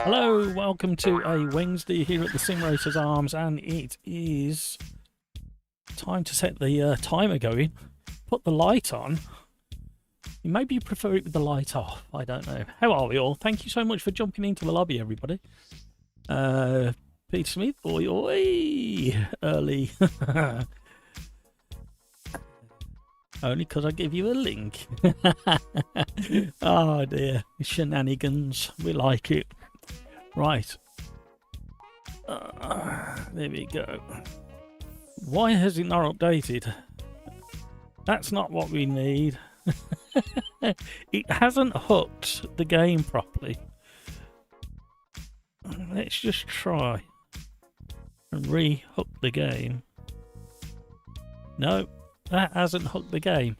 Hello, welcome to a Wednesday here at the Sim Racers Arms, and it is time to set the timer going. Put the light on. Maybe you prefer it with the light off, I don't know. How are we all? Thank you so much for jumping into the lobby, everybody. Peter Smith, oi oi, early. Only because I give you a link. Oh dear, shenanigans, we like it. Right, there we go. Why has it not updated? That's not what we need. It hasn't hooked the game properly. Let's just try and re-hook the game. No, that hasn't hooked the game.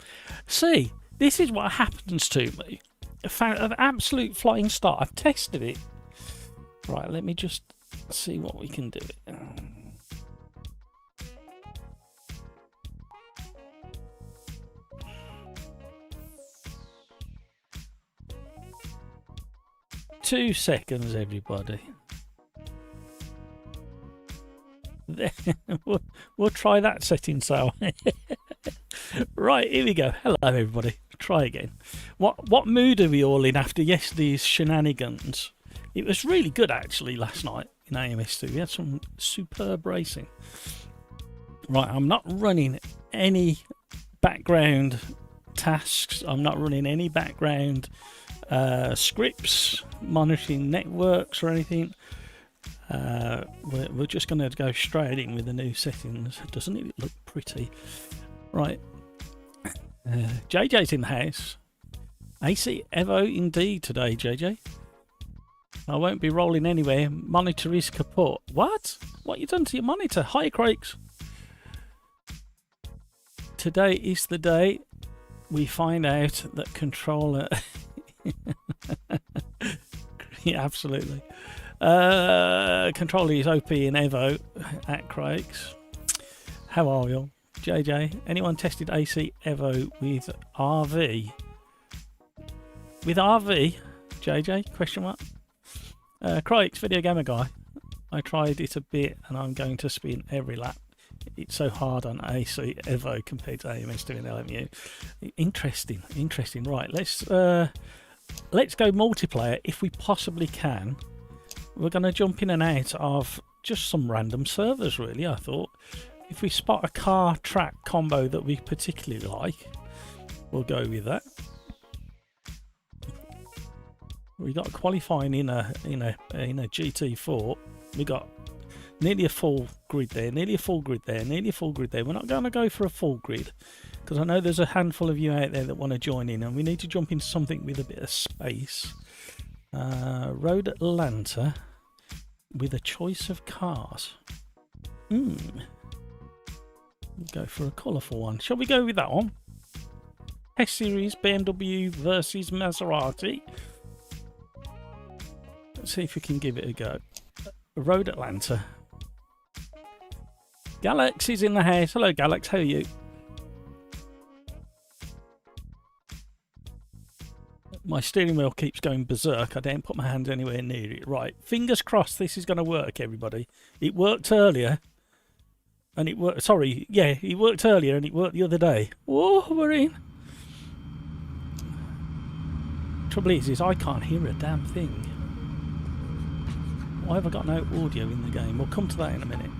See, this is what happens to me. I found an absolute flying start. I've tested it. Right, let me just see what we can do. Two seconds, everybody. We'll try that setting, so. Right, here we go. Hello, everybody. Try again. What mood are we all in after yesterday's shenanigans? It was really good, actually, last night in AMS2. We had some superb racing. Right, I'm not running any background tasks. I'm not running any background scripts, monitoring networks or anything. We're just going to go straight in with the new settings. Doesn't it look pretty? Right. JJ's in the house. AC EVO indeed today, JJ. I won't be rolling anywhere. Monitor is kaput. What? What you done to your monitor? Hi, Crakes. Today is the day we find out that controller... Yeah, absolutely. Controller is OP in Evo at Crakes. How are you all? JJ, anyone tested AC EVO with RV? With RV? JJ? Question mark? Crakes, video gamer guy. I tried it a bit and I'm going to spin every lap. It's so hard on AC EVO compared to AMS2 and LMU. Interesting, interesting. Right, let's go multiplayer if we possibly can. We're going to jump in and out of just some random servers, really, I thought. If we spot a car track combo that we particularly like, we'll go with that. We got qualifying in a GT4. We got nearly a full grid there, nearly a full grid there, nearly a full grid there. We're not going to go for a full grid because I know there's a handful of you out there that want to join in, and we need to jump into something with a bit of space. Road Atlanta with a choice of cars. Go for a colourful one. Shall we go with that one? S Series BMW versus Maserati. Let's see if we can give it a go. Road Atlanta. Galax is in the house. Hello, Galax. How are you? My steering wheel keeps going berserk. I didn't put my hands anywhere near it. Right. Fingers crossed this is going to work, everybody. It worked earlier. And it worked. Sorry. Yeah, it worked earlier and it worked the other day. Whoa, we're in. Trouble is I can't hear a damn thing. Why have I got no audio in the game? We'll come to that in a minute.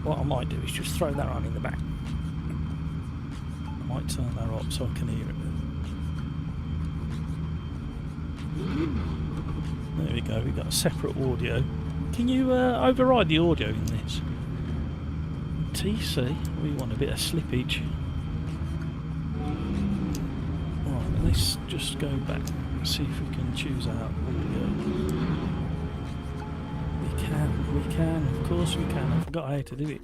What I might do is just throw that on in the back. I might turn that up so I can hear it. There we go, we've got a separate audio. Can you override the audio in this? TC, we want a bit of slippage. Right, let's just go back and see if we can choose our audio. We can, of course we can. I forgot how to do it.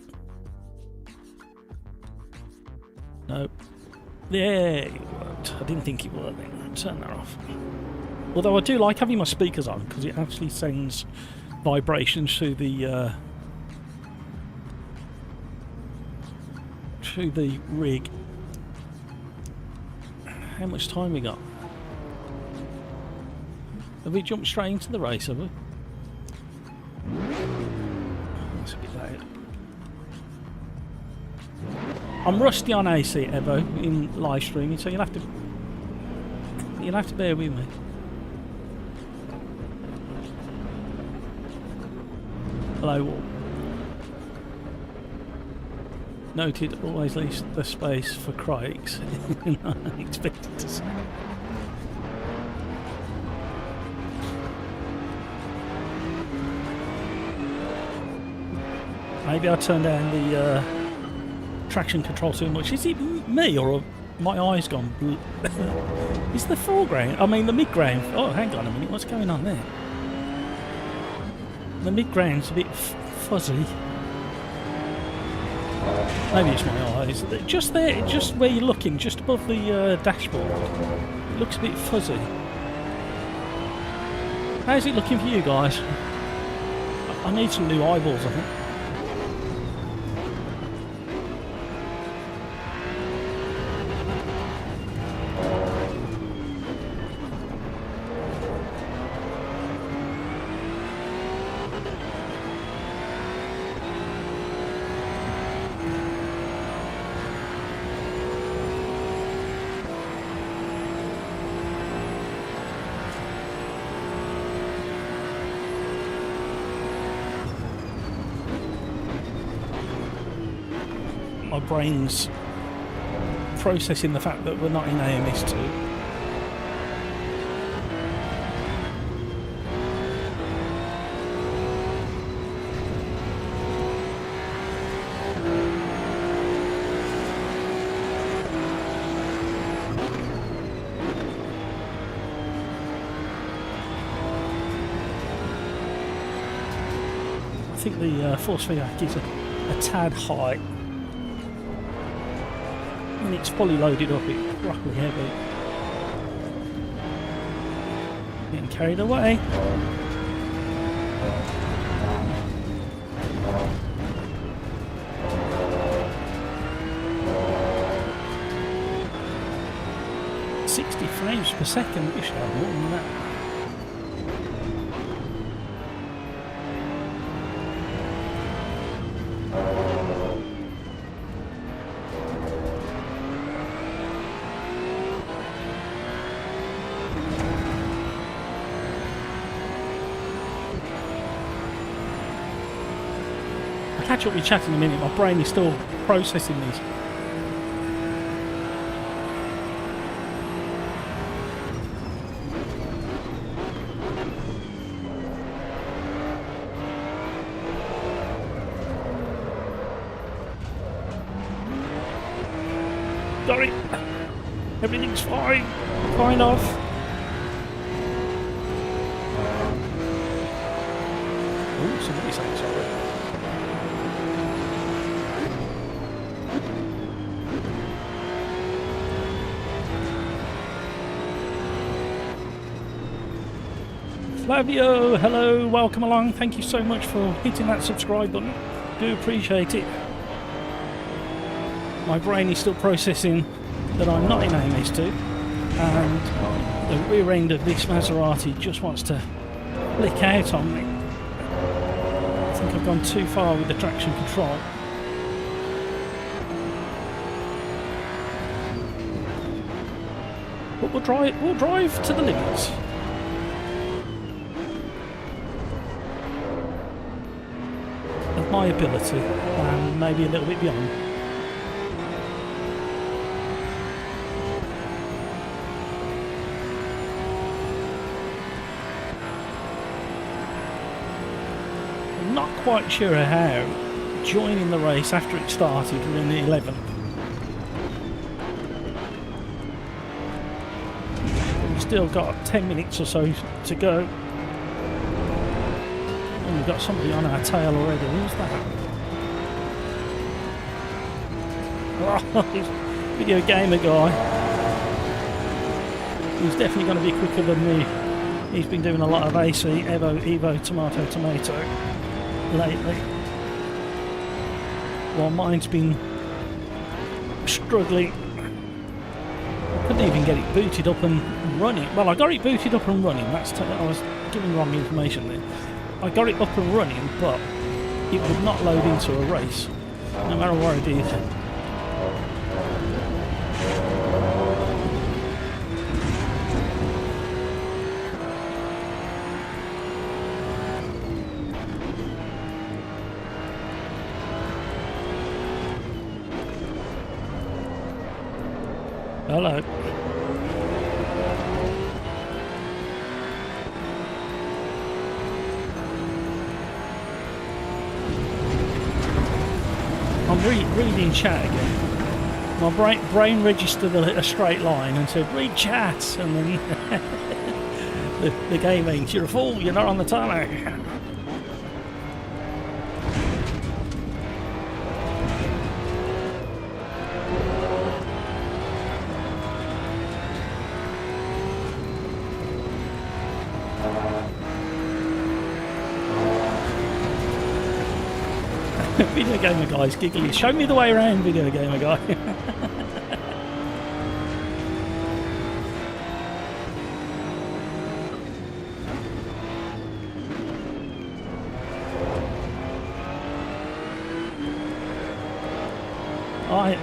Nope. Yeah, it worked. I didn't think it worked then. Turn that off. Although I do like having my speakers on because it actually sends vibrations through the rig. How much time we got? Have we jumped straight into the race, have we? That's a bit loud. I'm rusty on AC EVO in live streaming, so you'll have to bear with me. Hello all. Noted, always leaves the space for critics. Not expected to say. Maybe I turned down the traction control too much. Is it me or have my eyes gone blue? Is the foreground, I mean the mid-ground, oh hang on a minute, what's going on there? The mid-ground's a bit fuzzy. Maybe it's my eyes. Just there, just where you're looking, just above the dashboard, it looks a bit fuzzy. How's it looking for you guys? I need some new eyeballs, I think. My brain's processing the fact that we're not in AMS2. I think the force feedback is a tad high. When it's fully loaded up, it's properly heavy. Getting carried away. "60 frames per second, you should have more than that." I'll catch up with chat in a minute, my brain is still processing these. Sorry, everything's fine, kind of. Oh, somebody's saying sorry. Flavio, hello, welcome along. Thank you so much for hitting that subscribe button. Do appreciate it. My brain is still processing that I'm not in AMS2 and the rear end of this Maserati just wants to flick out on me. I think I've gone too far with the traction control. But we'll drive to the limits. Of my ability and maybe a little bit beyond. Not quite sure how joining the race after it started we're in the 11th. We've still got 10 minutes or so to go. And we've got somebody on our tail already. Who's that? Oh, video gamer guy. He's definitely going to be quicker than me. He's been doing a lot of AC EVO, tomato lately, while mine's been struggling. Couldn't even get it booted up and running. Well, I got it booted up and running. I was giving wrong information there. I got it up and running, but it would not load into a race, no matter what I did. Hello. I'm reading chat again. My brain registered a straight line and said, read chat, and then the game means you're a fool, you're not on the tarmac. Video gamer guys giggling. Show me the way around, video gamer guy.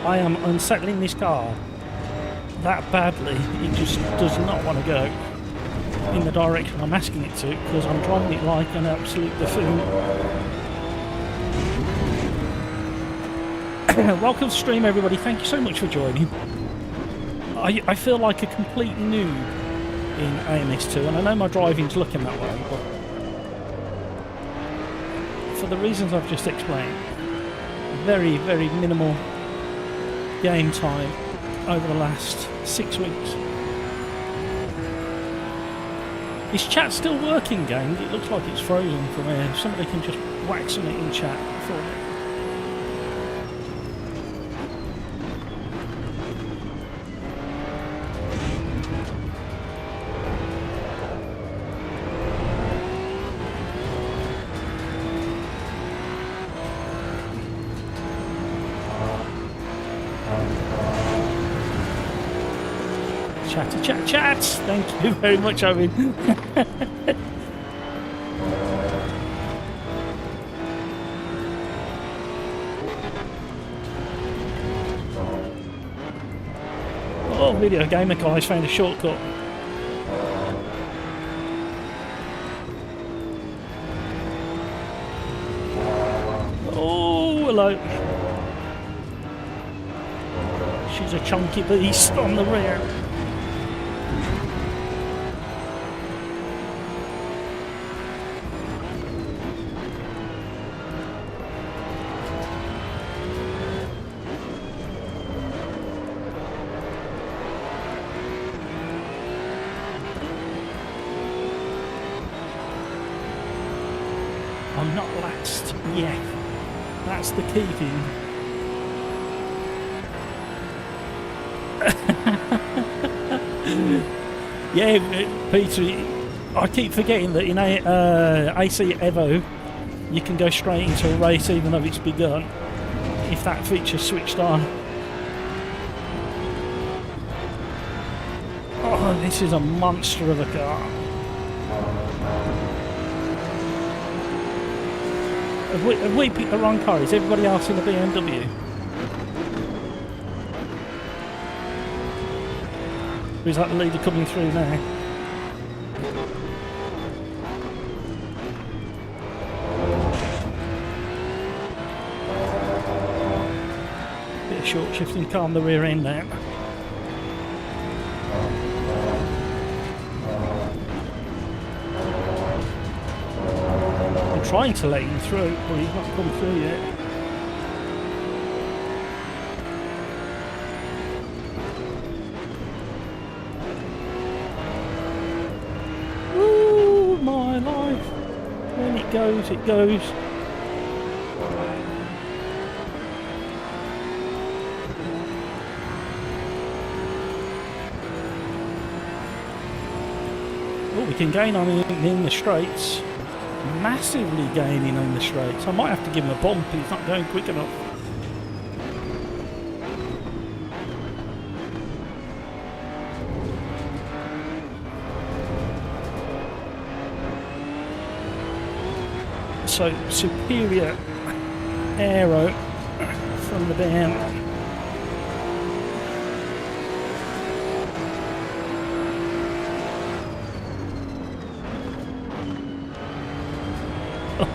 I am unsettling this car that badly. It just does not want to go in the direction I'm asking it to, because I'm driving it like an absolute buffoon. Welcome to stream, everybody. Thank you so much for joining. I feel like a complete noob in AMS2, and I know my driving's looking that way, but for the reasons I've just explained, very, very minimal game time over the last 6 weeks. Is chat still working, gang? It looks like it's frozen from here. If somebody can just whack something in chat for me. Chat! Thank you very much, Owen. Oh, video gamer guys found a shortcut. Oh, hello. She's a chunky beast on the rear. I'm not last yet. That's the key thing. Yeah, Peter, I keep forgetting that in AC EVO you can go straight into a race even though it's begun, if that feature's switched on. Oh, this is a monster of a car. Have we picked the wrong car? Is everybody else in the BMW? Or is that the leader coming through now? Bit of short shifting, calm the rear end out. I'm trying to let him through, but he's not come through yet. Ooh, my life. When it goes, it goes. Oh, we can gain on him in the straights. Massively gaining on the straights. I might have to give him a bump, he's not going quick enough. So superior aero from the down.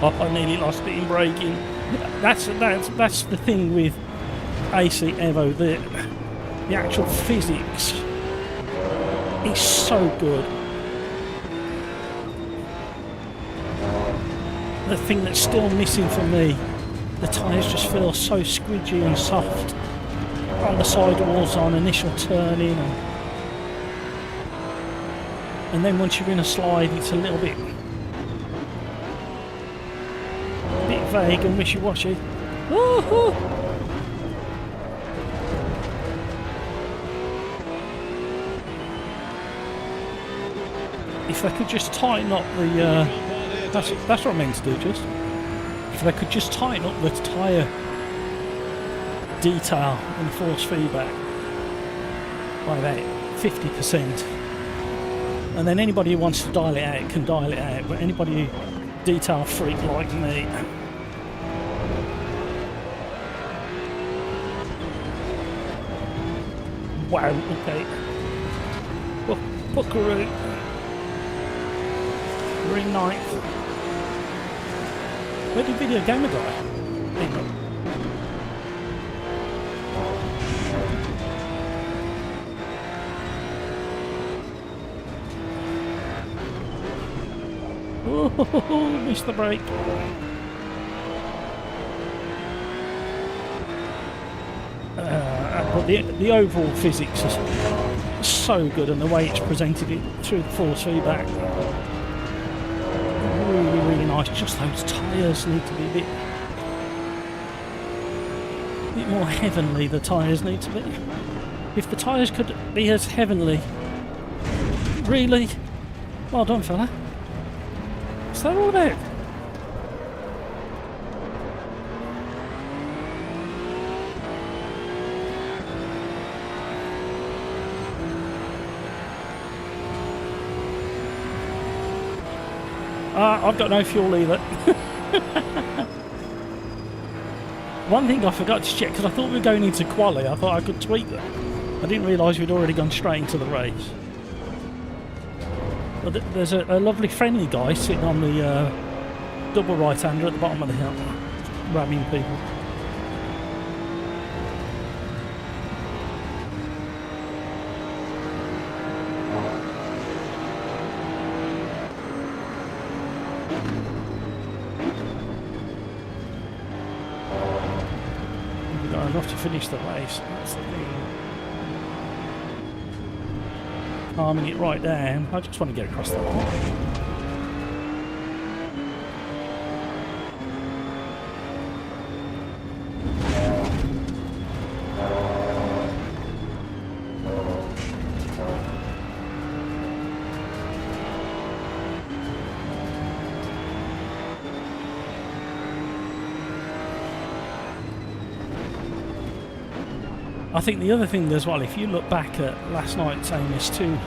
Oh, I nearly lost it in braking. That's the thing with AC EVO. The actual physics is so good. The thing that's still missing for me, the tyres just feel so squidgy and soft on the sidewalls on initial turning, and then once you're in a slide it's a little bit vague and wishy-washy. If they could just tighten up the that's what I meant to do. Just if they could just tighten up the tyre detail and force feedback by about 50%, and then anybody who wants to dial it out can dial it out, but anybody who detail freak like me, wow, okay, Buckaroo, we're in 9th. Where did Video Gamer die? Anyway. Oh, missed the break. But the overall physics is so good, and the way it's presented it through the force feedback, really nice. Just those tyres need to be a bit more heavenly. The tyres need to be. If the tyres could be as heavenly, really, well done, fella. What's that all about? I've got no fuel either. One thing I forgot to check, because I thought we were going into quali, I thought I could tweak them. I didn't realise we'd already gone straight into the race. But there's a lovely friendly guy sitting on the double right-hander at the bottom of the hill, ramming people. We've got enough to finish the race. That's the thing. Calming it right down. I just want to get across the line. I think the other thing as well, if you look back at last night's AMS2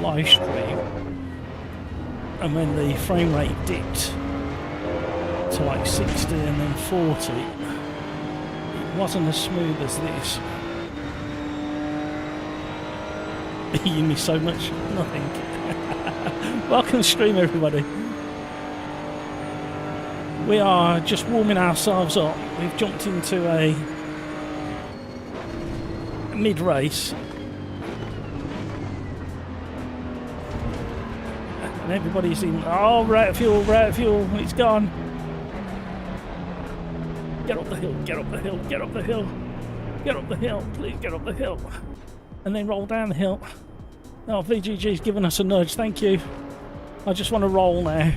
live stream, and when the frame rate dipped to like 60 and then 40, it wasn't as smooth as this. You miss so much, nothing. Welcome to stream, everybody. We are just warming ourselves up. We've jumped into a mid-race, and everybody's in. Oh, we're out of fuel, it's gone. Get up the hill, get up the hill, get up the hill, get up the hill, please get up the hill, and then roll down the hill. Oh, VGG's given us a nudge, thank you. I just want to roll now.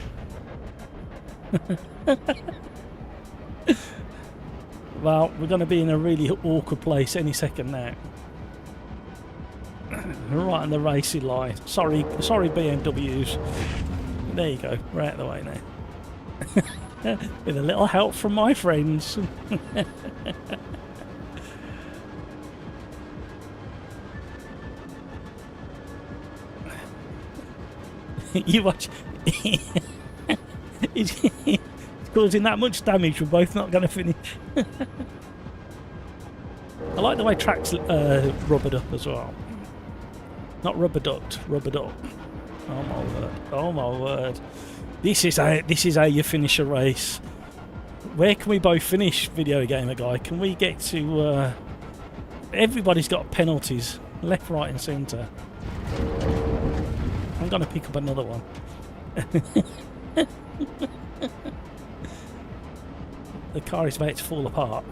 Well, we're going to be in a really awkward place any second now. Right on the racing line. Sorry BMWs. There you go, we're out of the way now. With a little help from my friends. You watch. It's causing that much damage, we're both not going to finish. I like the way track's rubbered up as well. Not rubber ducked, rubbered up. Oh my word! Oh my word! This is how you finish a race. Where can we both finish, Video Gamer Guy? Can we get to? Everybody's got penalties, left, right, and centre. I'm gonna pick up another one. The car is about to fall apart.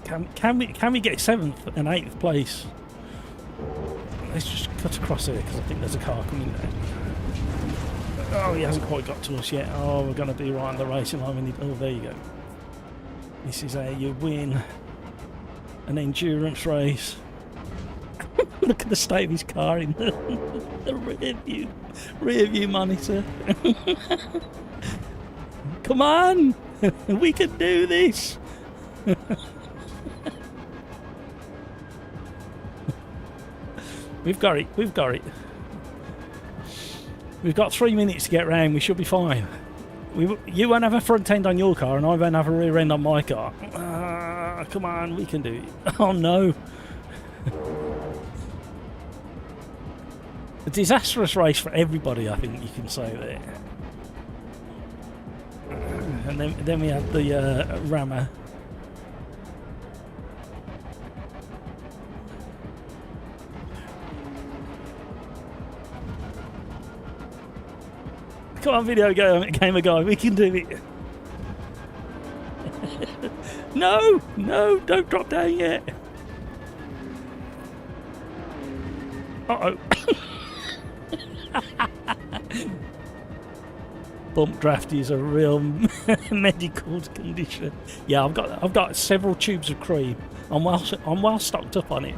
Can we get 7th and 8th place? Let's just cut across here because I think there's a car coming there. Oh, he hasn't quite got to us yet. Oh, we're going to be right on the racing line. Oh, there you go. This is how you win an endurance race. Look at the state of his car in the rear view monitor. Come on, we can do this. We've got it. We've got it. We've got 3 minutes to get round. We should be fine. You won't have a front end on your car, and I won't have a rear end on my car. Come on, we can do it. Oh no. A disastrous race for everybody, I think you can say there. And then we have the rammer. Come on, Video Gamer Guy, we can do it. No, don't drop down yet. Uh-oh. Bump draft is a real medical condition. Yeah, I've got several tubes of cream. I'm well stocked up on it.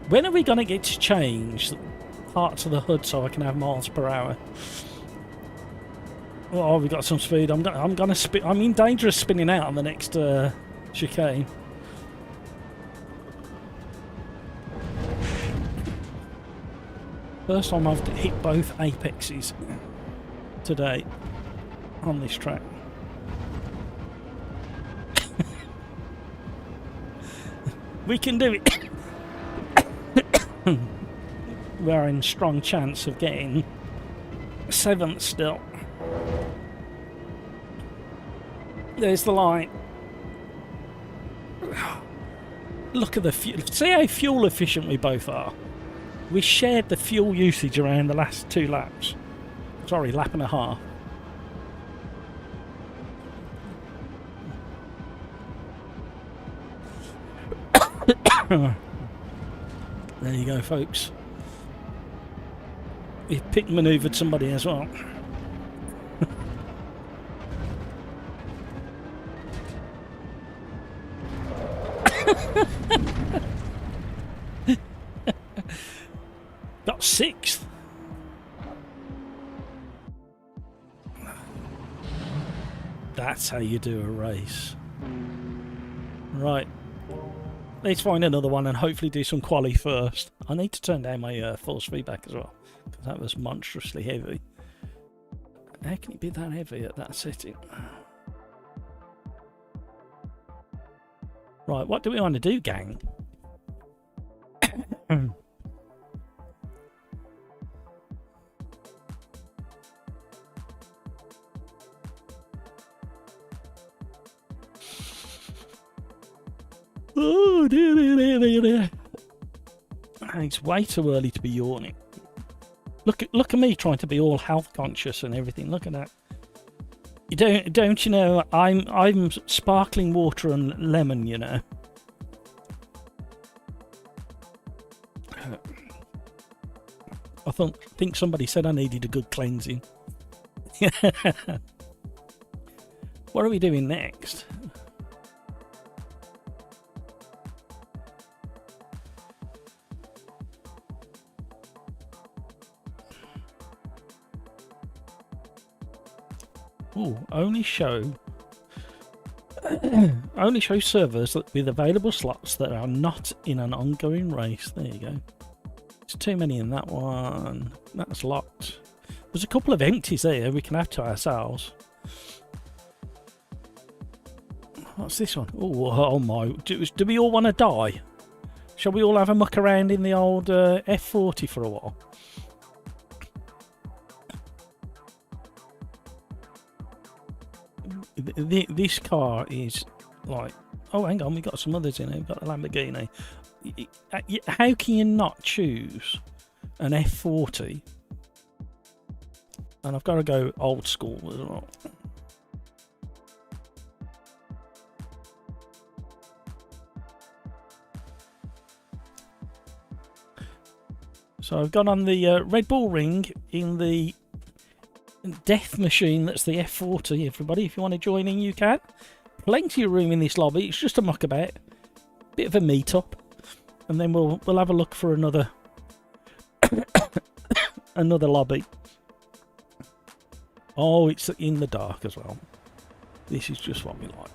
When are we going to get to change parts of the hood so I can have miles per hour? Oh, we got some speed. I'm gonna spin. I'm in danger of spinning out on the next chicane. First time I've hit both apexes today on this track. We can do it. We're in strong chance of getting 7th still. There's the line. Look at the fuel. See how fuel efficient we both are. We shared the fuel usage around the last 2 laps. Sorry, lap and a half. There you go, folks. We've pit manoeuvred somebody as well. Got 6th. That's how you do a race. Right. Let's find another one and hopefully do some quali first. I need to turn down my force feedback as well, because that was monstrously heavy. How can it be that heavy at that setting? Right, what do we want to do, gang? Oh, dear. It's way too early to be yawning. Look at me trying to be all health conscious and everything. Look at that. You don't you know I'm sparkling water and lemon, you know. I think somebody said I needed a good cleansing. What are we doing next? Oh, only show Only show servers with available slots that are not in an ongoing race. There you go. There's too many in that one. That's locked. There's a couple of empties there we can have to ourselves. What's this one? Oh my. Do we all want to die? Shall we all have a muck around in the old F40 for a while? This car is like... Oh, hang on. We've got some others in here. We've got the Lamborghini. How can you not choose an F40? And I've got to go old school as well. So I've gone on the Red Bull Ring in the death machine. That's the F40, everybody. If you want to join in, you can. Plenty of room in this lobby. It's just a muckabout. Bit of a meet-up. And then we'll have a look for another another lobby. Oh, it's in the dark as well. This is just what we like.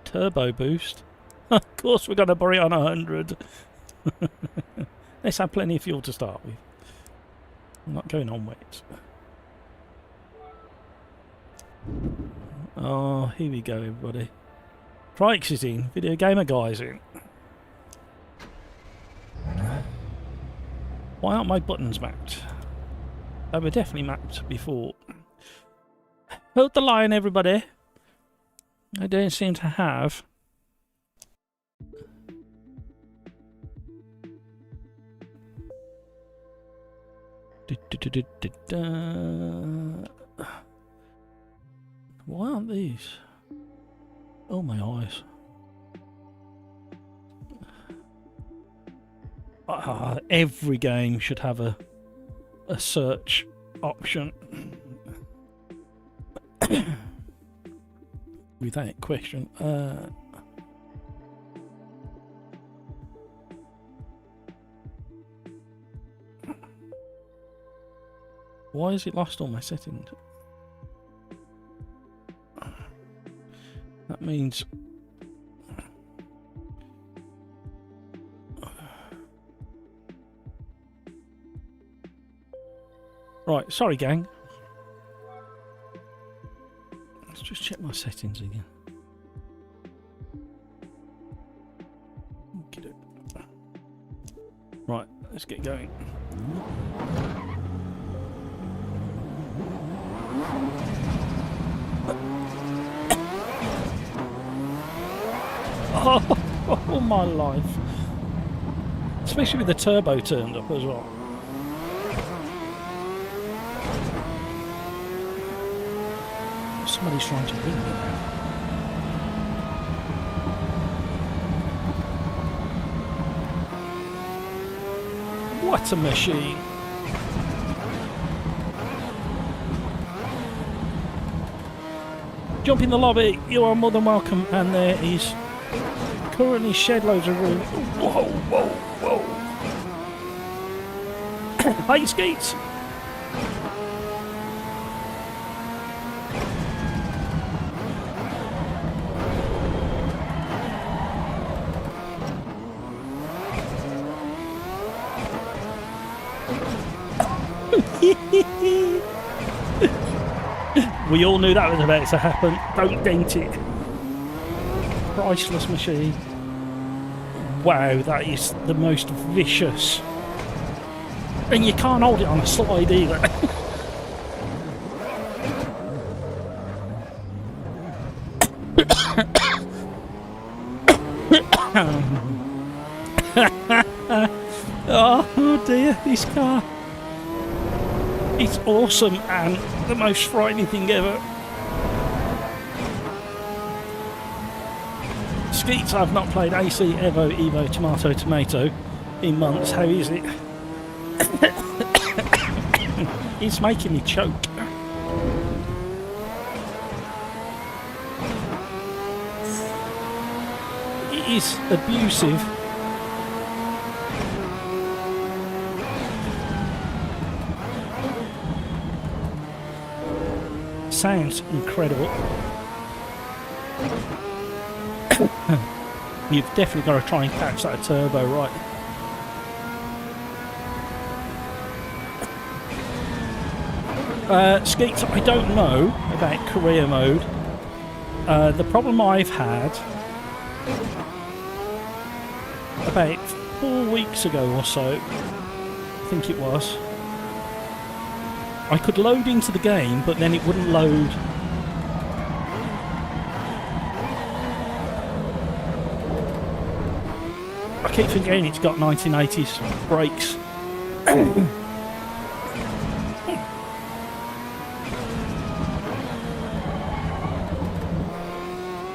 Turbo boost. Of course we're going to bury on 100. Let's have plenty of fuel to start with. I'm not going on wet. Oh, here we go, everybody. Crikes is in. Video Gamer Guy's in. Why aren't my buttons mapped? They were definitely mapped before. Hold the line, everybody. I don't seem to have... Why aren't these? Oh, my eyes. Every game should have a search option. Without question. Why has it lost all my settings? That means... Right, sorry gang. Let's just check my settings again. Okay. Right, let's get going. Oh my life. Especially with the turbo turned up as well. Somebody's trying to ring me now. What a machine. Jump in the lobby, you are more than welcome. And there is currently shed loads of room. Whoa, whoa, whoa. Hey, Skeets. We all knew that was about to happen. Don't dent it. Priceless machine. Wow, that is the most vicious. And you can't hold it on a slide either. Oh dear, this car. It's awesome and the most frightening thing ever. Skeets, I've not played AC EVO, Tomato in months. How is it? It's making me choke. It is abusive. sounds incredible. You've definitely got to try and catch that turbo right. Skeets, I don't know about career mode. The problem I've had about 4 weeks ago or so, I think it was, I could load into the game, but then it wouldn't load. I keep forgetting it's got 1980s brakes.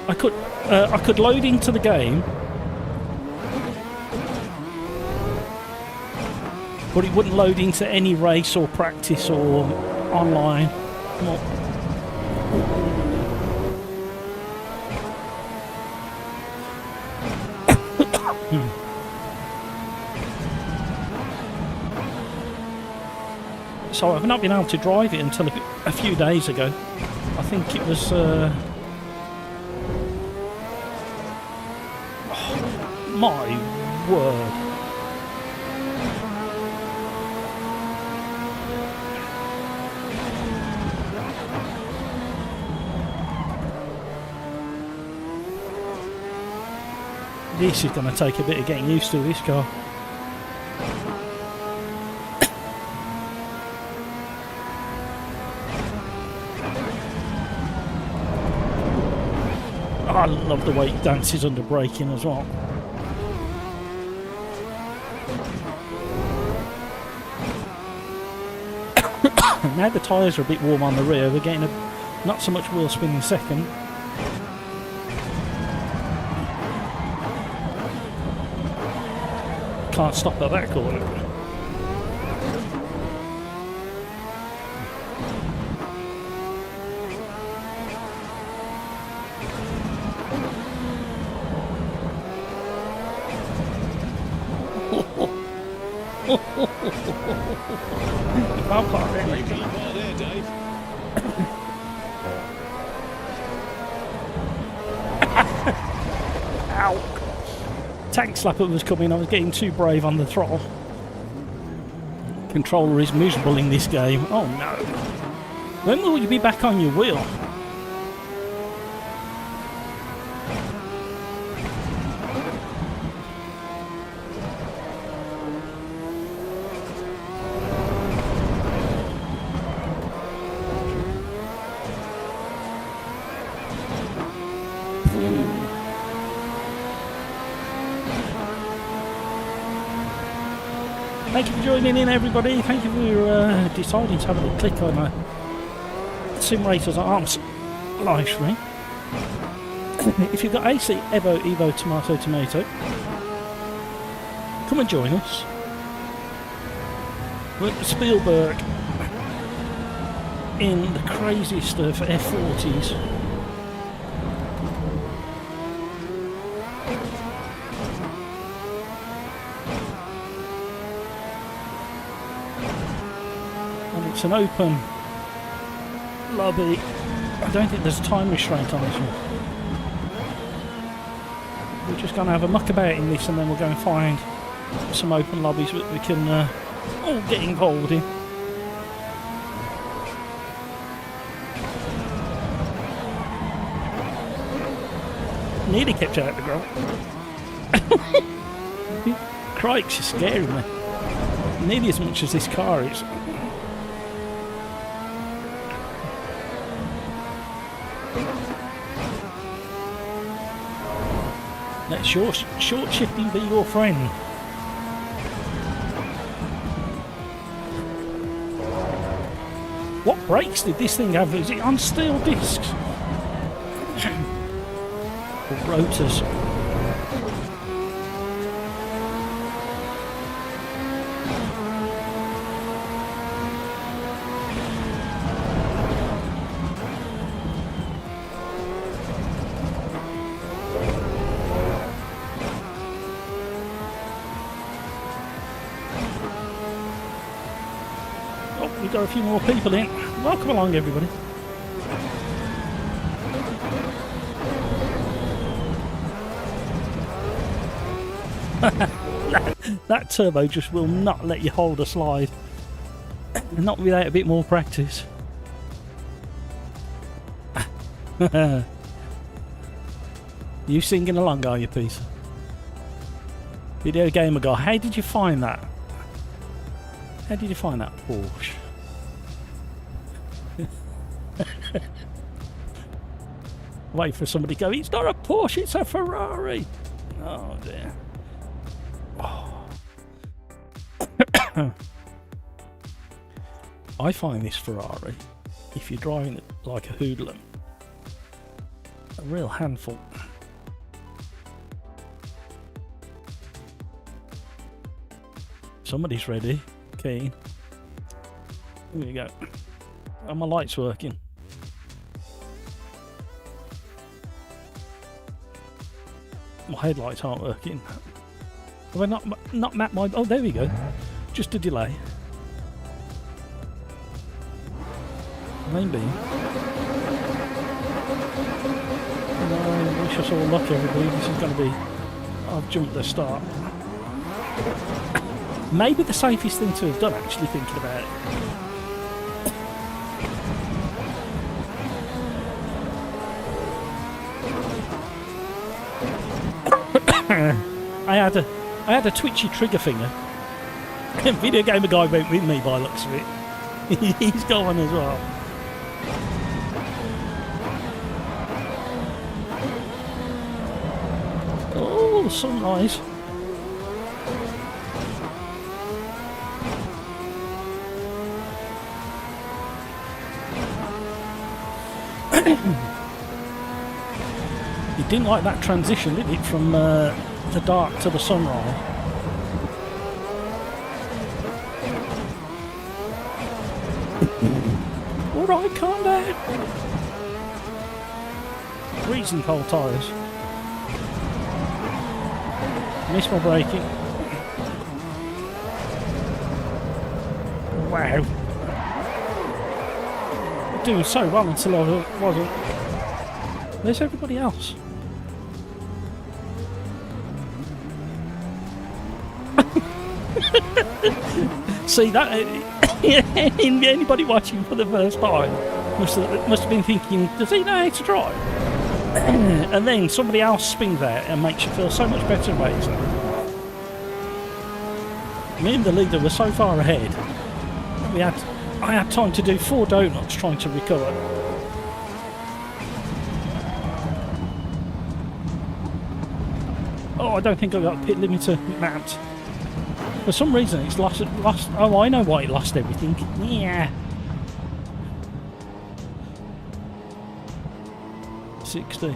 I could load into the game, but it wouldn't load into any race or practice or online. So I've not been able to drive it until a few days ago. I think it was... my word. This is going to take a bit of getting used to, this car. I love the way it dances under braking as well. Now the tyres are a bit warm on the rear, we're getting not so much wheel spin in second. Can't stop at that corner. Ow! Tank slapper was coming, I was getting too brave on the throttle. Controller is miserable in this game. Oh no. When will you be back on your wheel? Thank you for joining in, everybody. Thank you for deciding to have a little click on Sim Racers Arms live stream. If you've got AC EVO Tomato, come and join us. We're at Spielberg in the craziest of F40s. It's an open lobby. I don't think there's a time restraint on this one. We're just going to have a muck about in this, and then we'll go and find some open lobbies that we can all get involved in. Nearly kept out the grove. Crikes, you're scaring me. Nearly as much as this car is. Let short shifting be your friend. What brakes did this thing have? Is it on steel discs? Or rotors? We've got a few more people in. Welcome along, everybody. That turbo just will not let you hold a slide. Not without a bit more practice. You singing along, are you, Peter? Video gamer guy, how did you find that? How did you find that Porsche? Wait for somebody to go, it's not a Porsche, it's a Ferrari. Oh dear. Oh. I find this Ferrari, if you're driving it like a hoodlum, a real handful. Somebody's ready, keen. Here we go. Are my lights working? My headlights aren't working. Have I not mapped my... Oh, there we go. Just a delay. Maybe. I wish us all luck, everybody. This is going to be... I've jumped the start. Maybe the safest thing to have done, actually, thinking about it. I had a twitchy trigger finger. Video gamer guy went with me by the looks of it. He's got one as well. Oh, sunrise. You didn't like that transition, did it, from the dark to the sunrise? Alright, calm down. Freezing cold tyres. Missed my braking. Wow. Doing so well until I wasn't. Where's everybody else? See that? Anybody watching for the first time must have been thinking, does he know how to drive? And then somebody else spins out and makes you feel so much better about yourself. Me and the leader were so far ahead. I had time to do 4 donuts trying to recover. Oh, I don't think I got pit limiter mapped. For some reason it's lost. Oh, I know why it lost everything. Yeah. 60.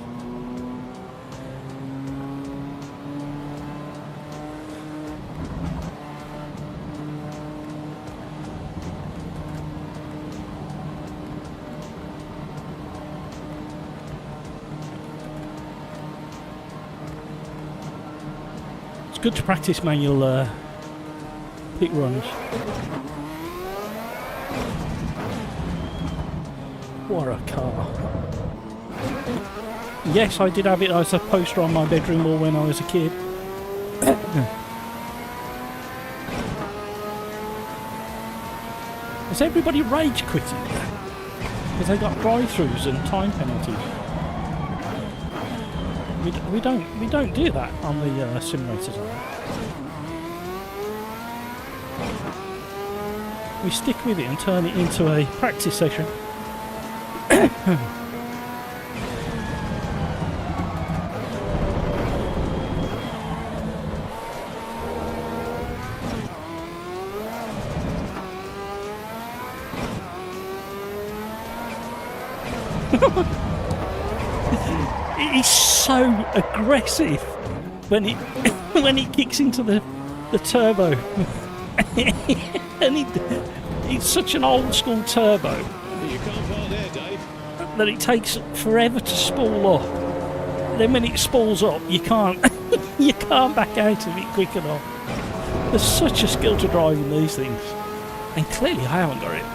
It's good to practice manual pit runs. What a car. Yes, I did have it as a poster on my bedroom wall when I was a kid. Is everybody rage quitting? Because they got drive-thrus and time penalties. We don't do that on the Sim Racers. We stick with it and turn it into a practice session. It is so aggressive when it kicks into the turbo. And it's such an old school turbo that it takes forever to spool up. Then when it spools up, you can't back out of it quick enough. There's such a skill to driving these things, and clearly I haven't got it.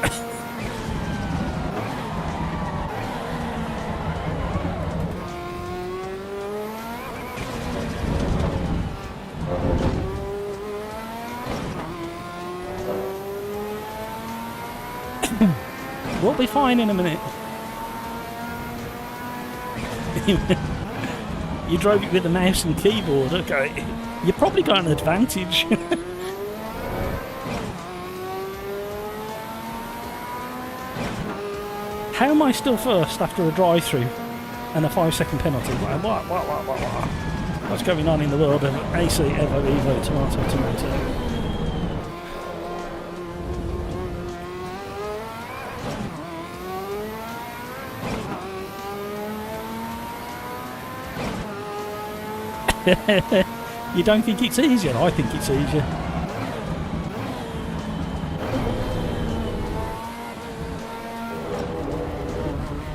We'll be fine in a minute. You drove it with the mouse and keyboard, okay. You probably got an advantage. How am I still first after a drive-through and a 5-second penalty? What? What's going on in the world of AC EVO, tomato? You don't think it's easier? I think it's easier.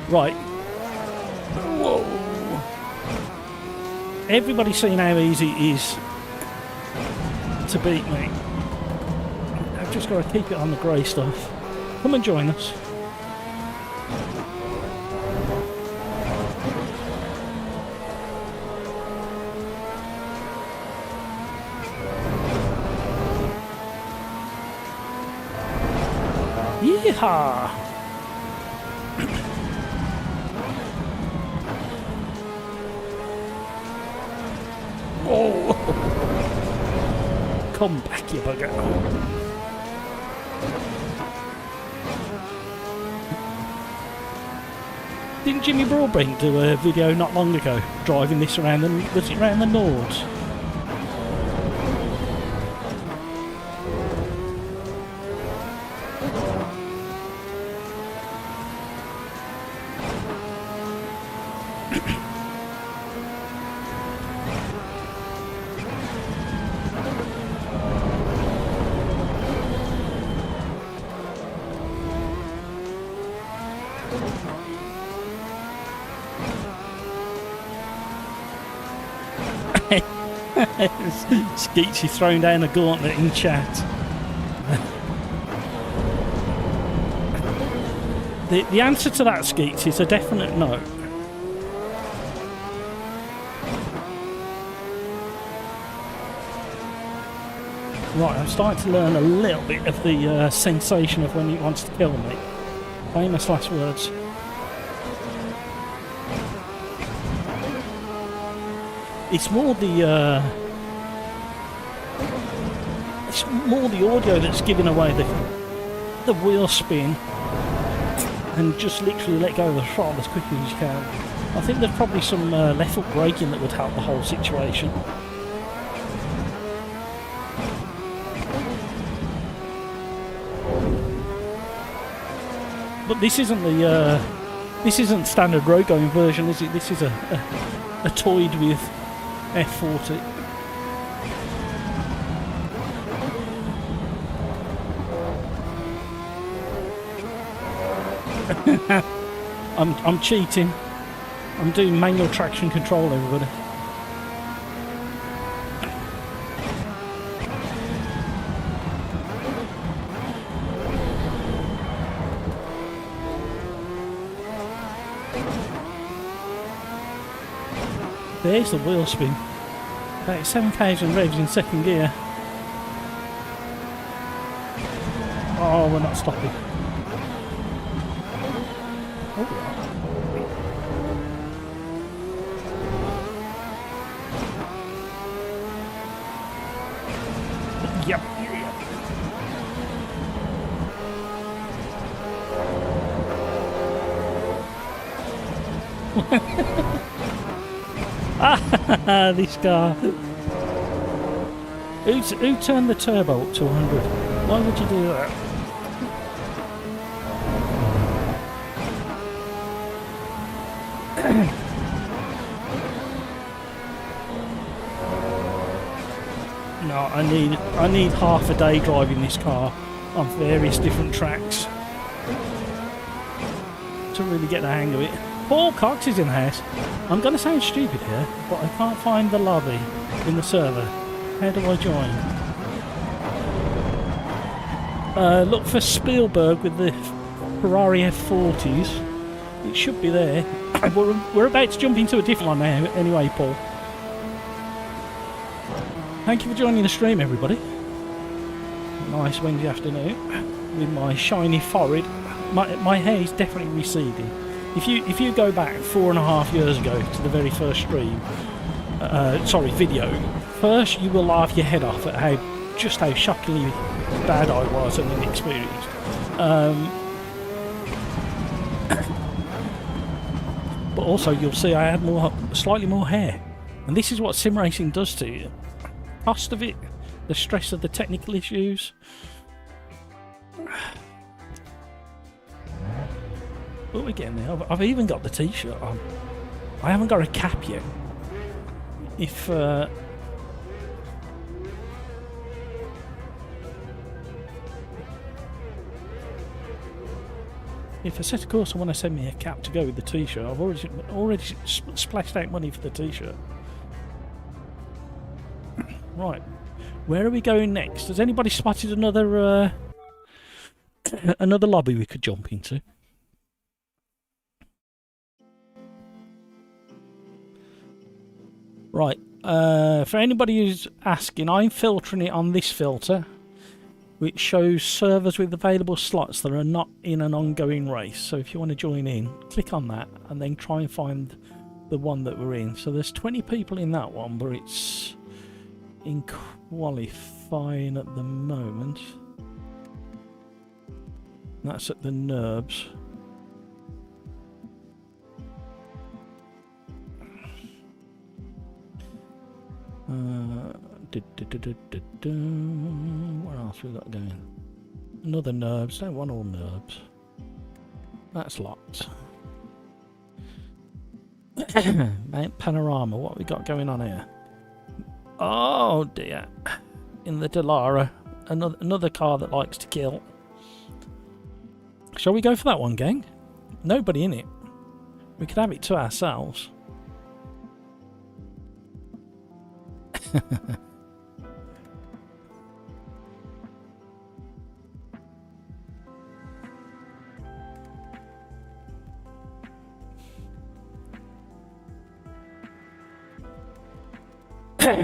Right. Whoa. Everybody's seen how easy it is to beat me. I've just got to keep it on the grey stuff. Come and join us. Yeehaw! Oh! Come back, you bugger. Didn't Jimmy Broadbent do a video not long ago driving this around was it around the Nords? Skeetsy throwing down a gauntlet in chat. The answer to that, Skeetsy, is a definite no. Right, I'm starting to learn a little bit of the sensation of when he wants to kill me. Famous last words. It's more the audio that's giving away the wheel spin, and just literally let go of the throttle as quickly as you can. I think there's probably some left foot braking that would help the whole situation. But this isn't standard road going version, is it? This is a toyed with F40. I'm cheating. I'm doing manual traction control, everybody. There's the wheel spin. About 7,000 revs in second gear. Oh, we're not stopping. Oh. Yep. Ah, this car. Who turned the turbo up to 100? Why would you do that? No, I need half a day driving this car on various different tracks to really get the hang of it. Paul Cox is in the house. I'm going to sound stupid here, but I can't find the lobby in the server. How do I join? Look for Spielberg with the Ferrari F40s. It should be there. We're about to jump into a different one now. Anyway, Paul. Thank you for joining the stream, everybody. Nice Wednesday afternoon with my shiny forehead. my hair is definitely receding. If you go back 4.5 years ago to the very first stream, video, first you will laugh your head off at how shockingly bad I was and inexperienced. But also you'll see I had slightly more hair, and this is what sim racing does to you. Cost of it, the stress of the technical issues. But we're getting there. I've even got the t-shirt on. I haven't got a cap yet. If Assetto Corsa want to send me a cap to go with the t-shirt, I've already splashed out money for the t-shirt. Right, where are we going next? Has anybody spotted another another lobby we could jump into? Right, for anybody who's asking, I'm filtering it on this filter, which shows servers with available slots that are not in an ongoing race. So if you want to join in, click on that and then try and find the one that we're in. So there's 20 people in that one, but it's in qualifying at the moment. That's at the NURBS. What else we got going? Another NURBS. Don't want all NURBS. That's locked. Mount Panorama. What we got going on here? Oh dear. In the Dallara. Another car that likes to kill. Shall we go for that one, gang? Nobody in it. We could have it to ourselves.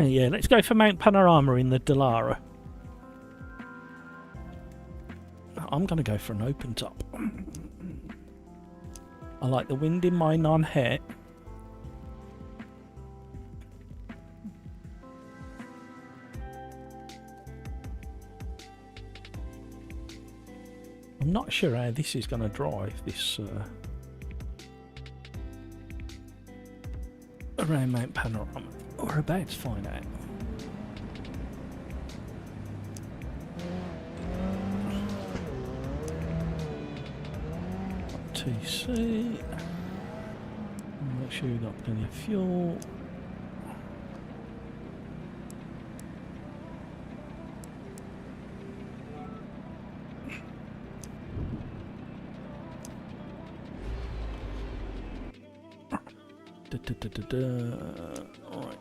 Yeah, let's go for Mount Panorama in the Dallara. I'm going to go for an open top. I like the wind in my non-hair. I'm not sure how this is going to drive this around Mount Panorama. We're about to find out. TC. Make sure you've got plenty of fuel. Alright.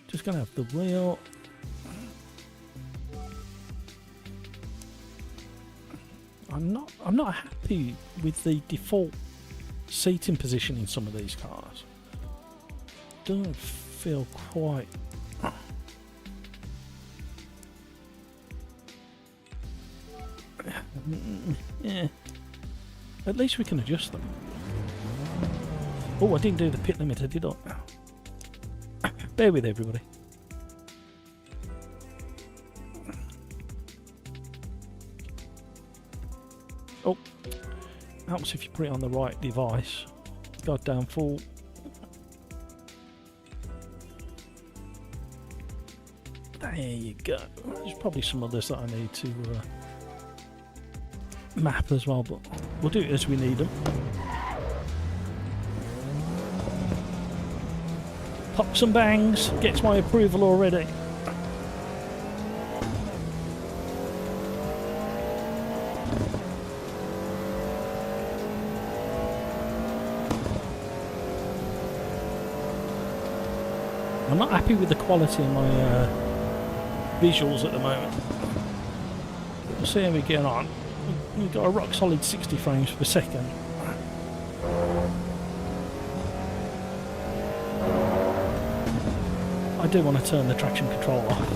Just gonna have the wheel. I'm not happy with the default seating position in some of these cars. Doesn't feel quite. Yeah. At least we can adjust them. Oh, I didn't do the pit limiter, did I? Bear with everybody. Oh, helps if you put it on the right device. Goddamn fool. There you go. There's probably some others that I need to map as well, but we'll do it as we need them. Pops and bangs, gets my approval already. I'm not happy with the quality of my visuals at the moment. We'll see how we get on. We've got a rock solid 60 frames per second. I do want to turn the traction control off.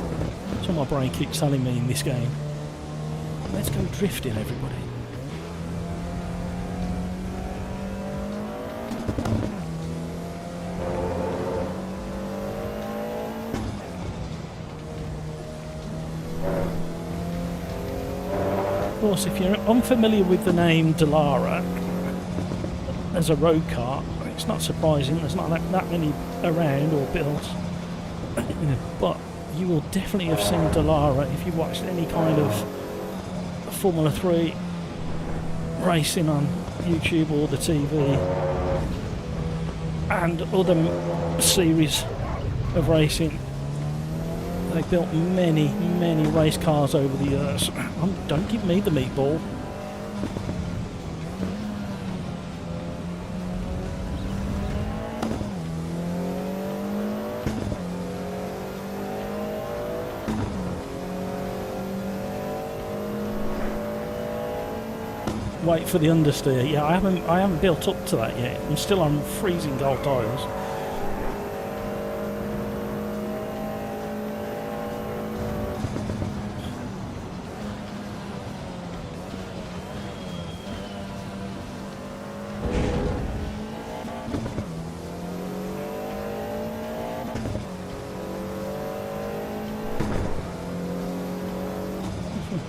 That's what my brain keeps telling me in this game. Let's go drifting, everybody. Of course, if you're unfamiliar with the name Dallara as a road car, it's not surprising. There's not that many around or built. But you will definitely have seen Dallara if you've watched any kind of Formula 3 racing on YouTube or the TV and other series of racing. They've built many race cars over the years. Don't give me the meatball. Wait for the understeer. Yeah, I haven't built up to that yet. I'm still on freezing cold tyres.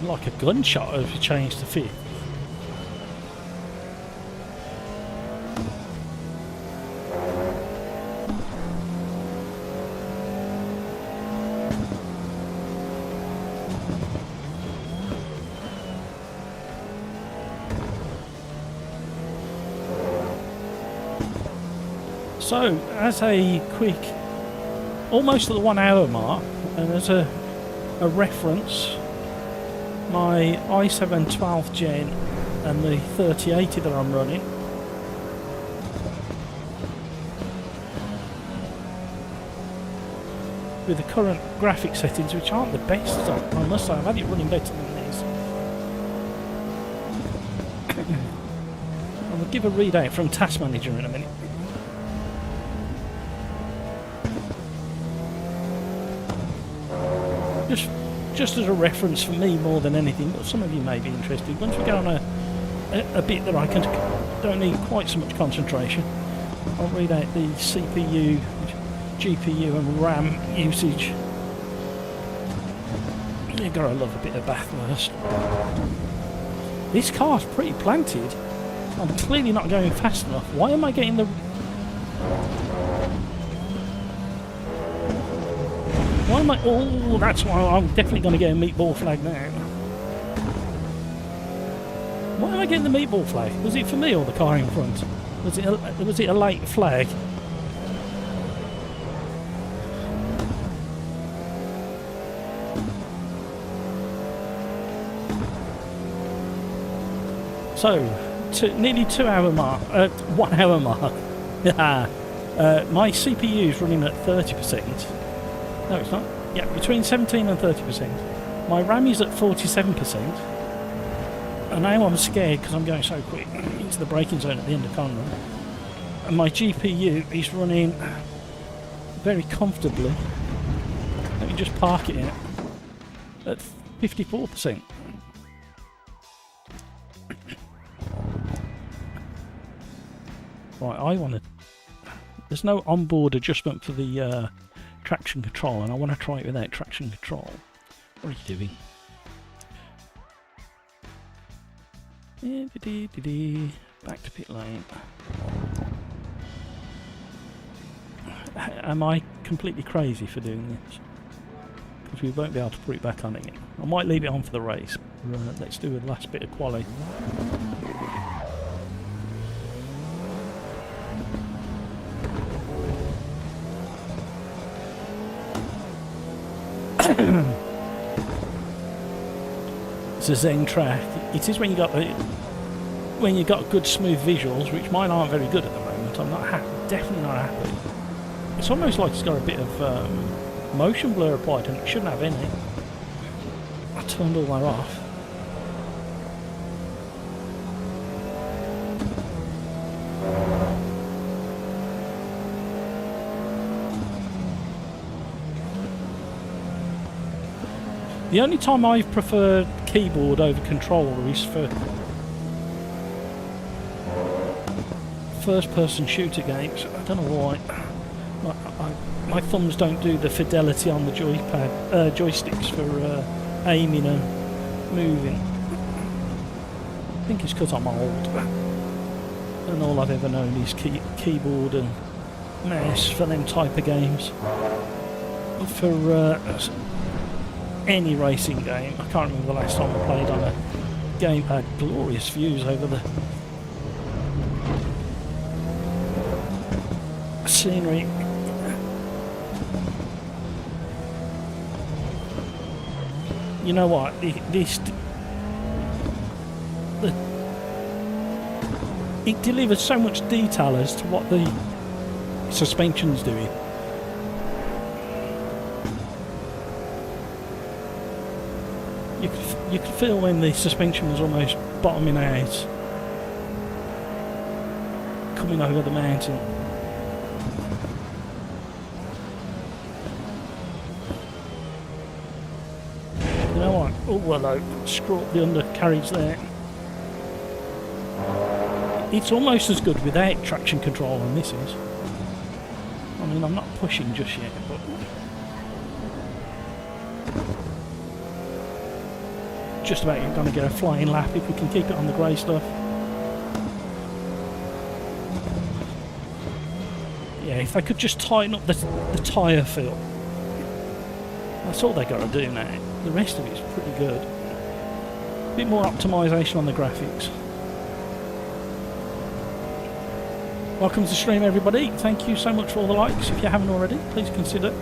Like a gunshot if you change the fit. So, as a quick, almost at the 1 hour mark, and as a reference, my i7 12th gen and the 3080 that I'm running with the current graphic settings, which aren't the best, I must say, I've had it running better than this. I'll give a readout from Task Manager in a minute. Just as a reference for me more than anything, but some of you may be interested. Once we get on a bit that I don't need quite so much concentration, I'll read out the CPU, GPU and RAM usage. You've got to love a bit of Bathurst. This car's pretty planted. I'm clearly not going fast enough. Why am I getting the... Why am I... Oh, that's why I'm definitely going to get a meatball flag now. Why am I getting the meatball flag? Was it for me or the car in front? Was it a late flag? So, nearly 2 hour mark, 1 hour mark. My CPU is running at 30%. No, it's not. Yeah, between 17 and 30%. My RAM is at 47%. And now I'm scared because I'm going so quick into the braking zone at the end of Conroe. And my GPU is running very comfortably. Let me just park it in at 54%. Right, I want to... There's no onboard adjustment for the traction control, and I want to try it without traction control. What are you doing? Back to pit lane. Am I completely crazy for doing this? Because we won't be able to put it back on again. I might leave it on for the race. Let's do the last bit of quali. It's a Zen track. It is when you got good smooth visuals, which mine aren't very good at the moment. I'm not happy. Definitely not happy. It's almost like it's got a bit of motion blur applied, and it shouldn't have any. I turned all that off. The only time I've preferred keyboard over controller is for first-person shooter games. I don't know why. My thumbs don't do the fidelity on the joysticks for aiming and moving. I think it's because I'm old, and all I've ever known is keyboard and mouse for them type of games. For any racing game, I can't remember the last time I played on a game that had glorious views over the scenery. You know what? It delivers so much detail as to what the suspension's doing. You could feel when the suspension was almost bottoming out, coming over the mountain. You know what? Oh, hello. Screw up the undercarriage there. It's almost as good without traction control than this is. I mean, I'm not pushing just yet, but... just about going to get a flying lap if we can keep it on the grey stuff. Yeah, if they could just tighten up the tyre fill. That's all they got to do now. The rest of it's pretty good. A bit more optimisation on the graphics. Welcome to the stream, everybody. Thank you so much for all the likes. If you haven't already, please consider.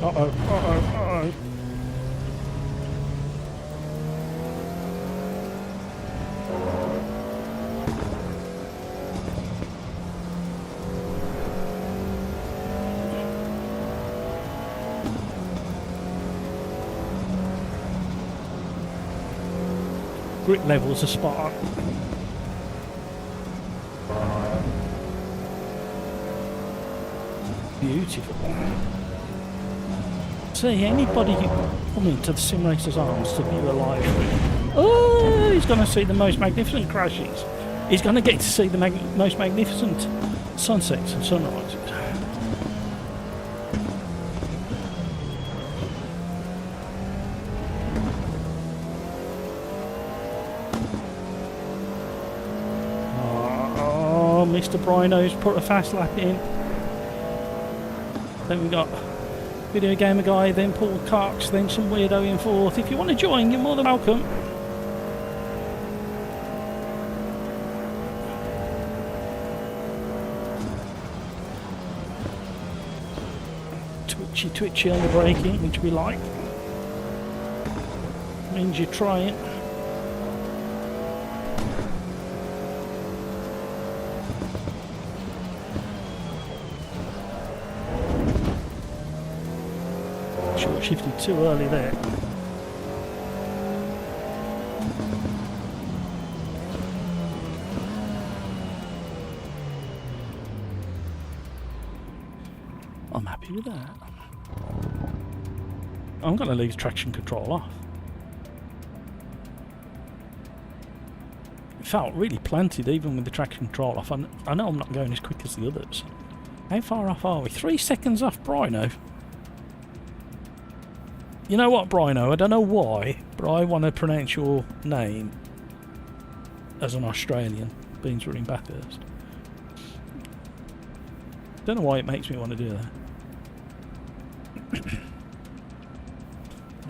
Uh-oh, uh-oh, uh-oh. Grip levels are spot on. Beautiful. See, anybody coming to the Sim Racers Arms to view a live stream, oh, he's going to see the most magnificent crashes. He's going to get to see the most magnificent sunsets and sunrises. Oh, Mr. Brino's put a fast lap in. Then we got Video Gamer Guy, then Paul Cox, then some weirdo in fourth. If you want to join, you're more than welcome. Twitchy on the braking, which we like. Means you try it. Shifted too early there. I'm happy with that. I'm going to leave traction control off. It felt really planted even with the traction control off. I know I'm not going as quick as the others. How far off are we? 3 seconds off Brino. You know what, Brino? I don't know why, but I want to pronounce your name as an Australian, Beansbury and Bathurst. Don't know why it makes me want to do that.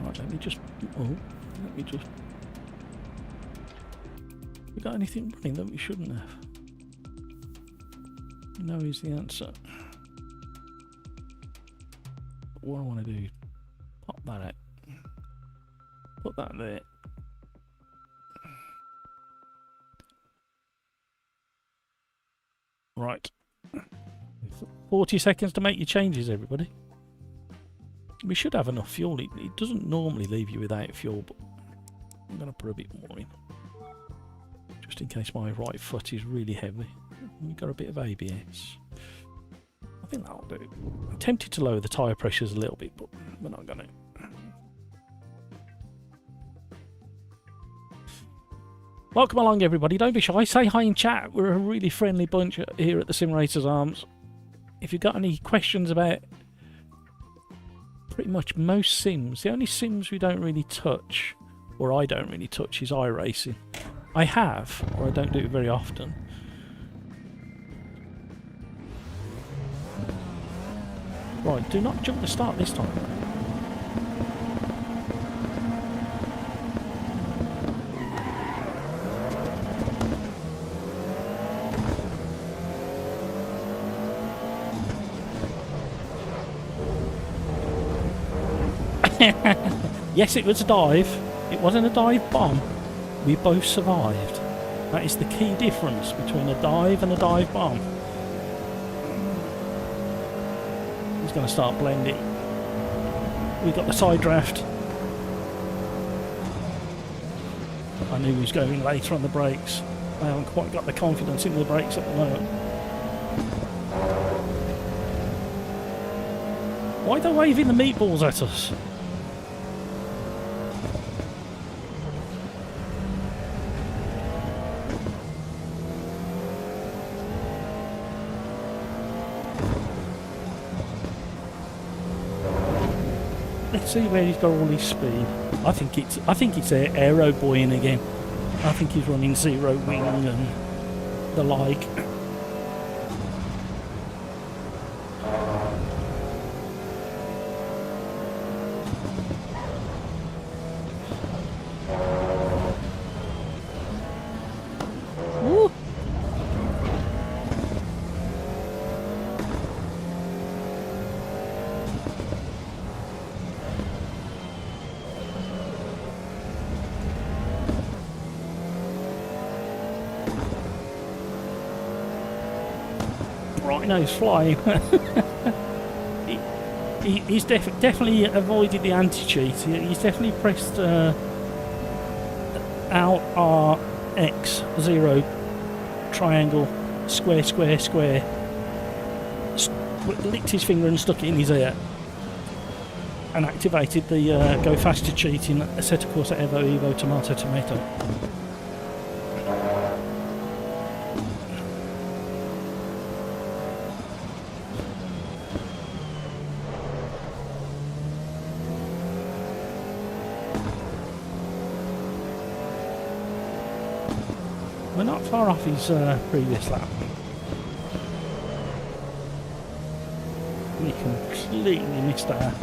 Right, let me just... We got anything running that we shouldn't have? No is the answer. What I want to do... Pop that out. Put that there. Right. 40 seconds to make your changes, everybody. We should have enough fuel. It doesn't normally leave you without fuel, but I'm going to put a bit more in. Just in case my right foot is really heavy. We've got a bit of ABS. I think that'll do. I'm tempted to lower the tyre pressures a little bit, but we're not going to. Welcome along, everybody. Don't be shy. Say hi in chat. We're a really friendly bunch here at the Sim Racers Arms. If you've got any questions about pretty much most sims, the only sims we don't really touch, or I don't really touch, is iRacing. I have, or I don't do it very often. Right, do not jump the start this time. Yes, it was a dive. It wasn't a dive bomb. We both survived. That is the key difference between a dive and a dive bomb. He's going to start blending. We got the side draft. I knew he was going later on the brakes. I haven't quite got the confidence in the brakes at the moment. Why are they waving the meatballs at us? Let's see where he's got all his speed. I think it's aero buoying again. I think he's running zero wing and the like. Woo. Rhino's flying. He's definitely avoided the anti-cheat. He's definitely pressed Alt R X 0 triangle square square square. Licked his finger and stuck it in his ear, and activated the go faster cheat in Assetto Corsa EVO tomato tomato. We're not far off his previous lap. We completely missed our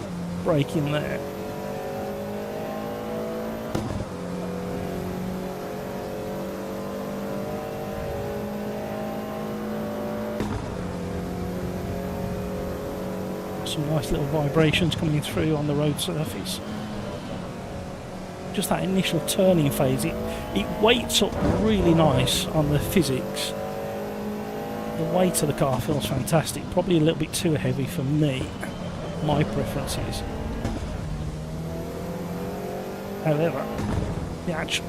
break in there. Some nice little vibrations coming through on the road surface. Just that initial turning phase, it weights up really nice on the physics. The weight of the car feels fantastic, probably a little bit too heavy for me, my preferences. However, the actual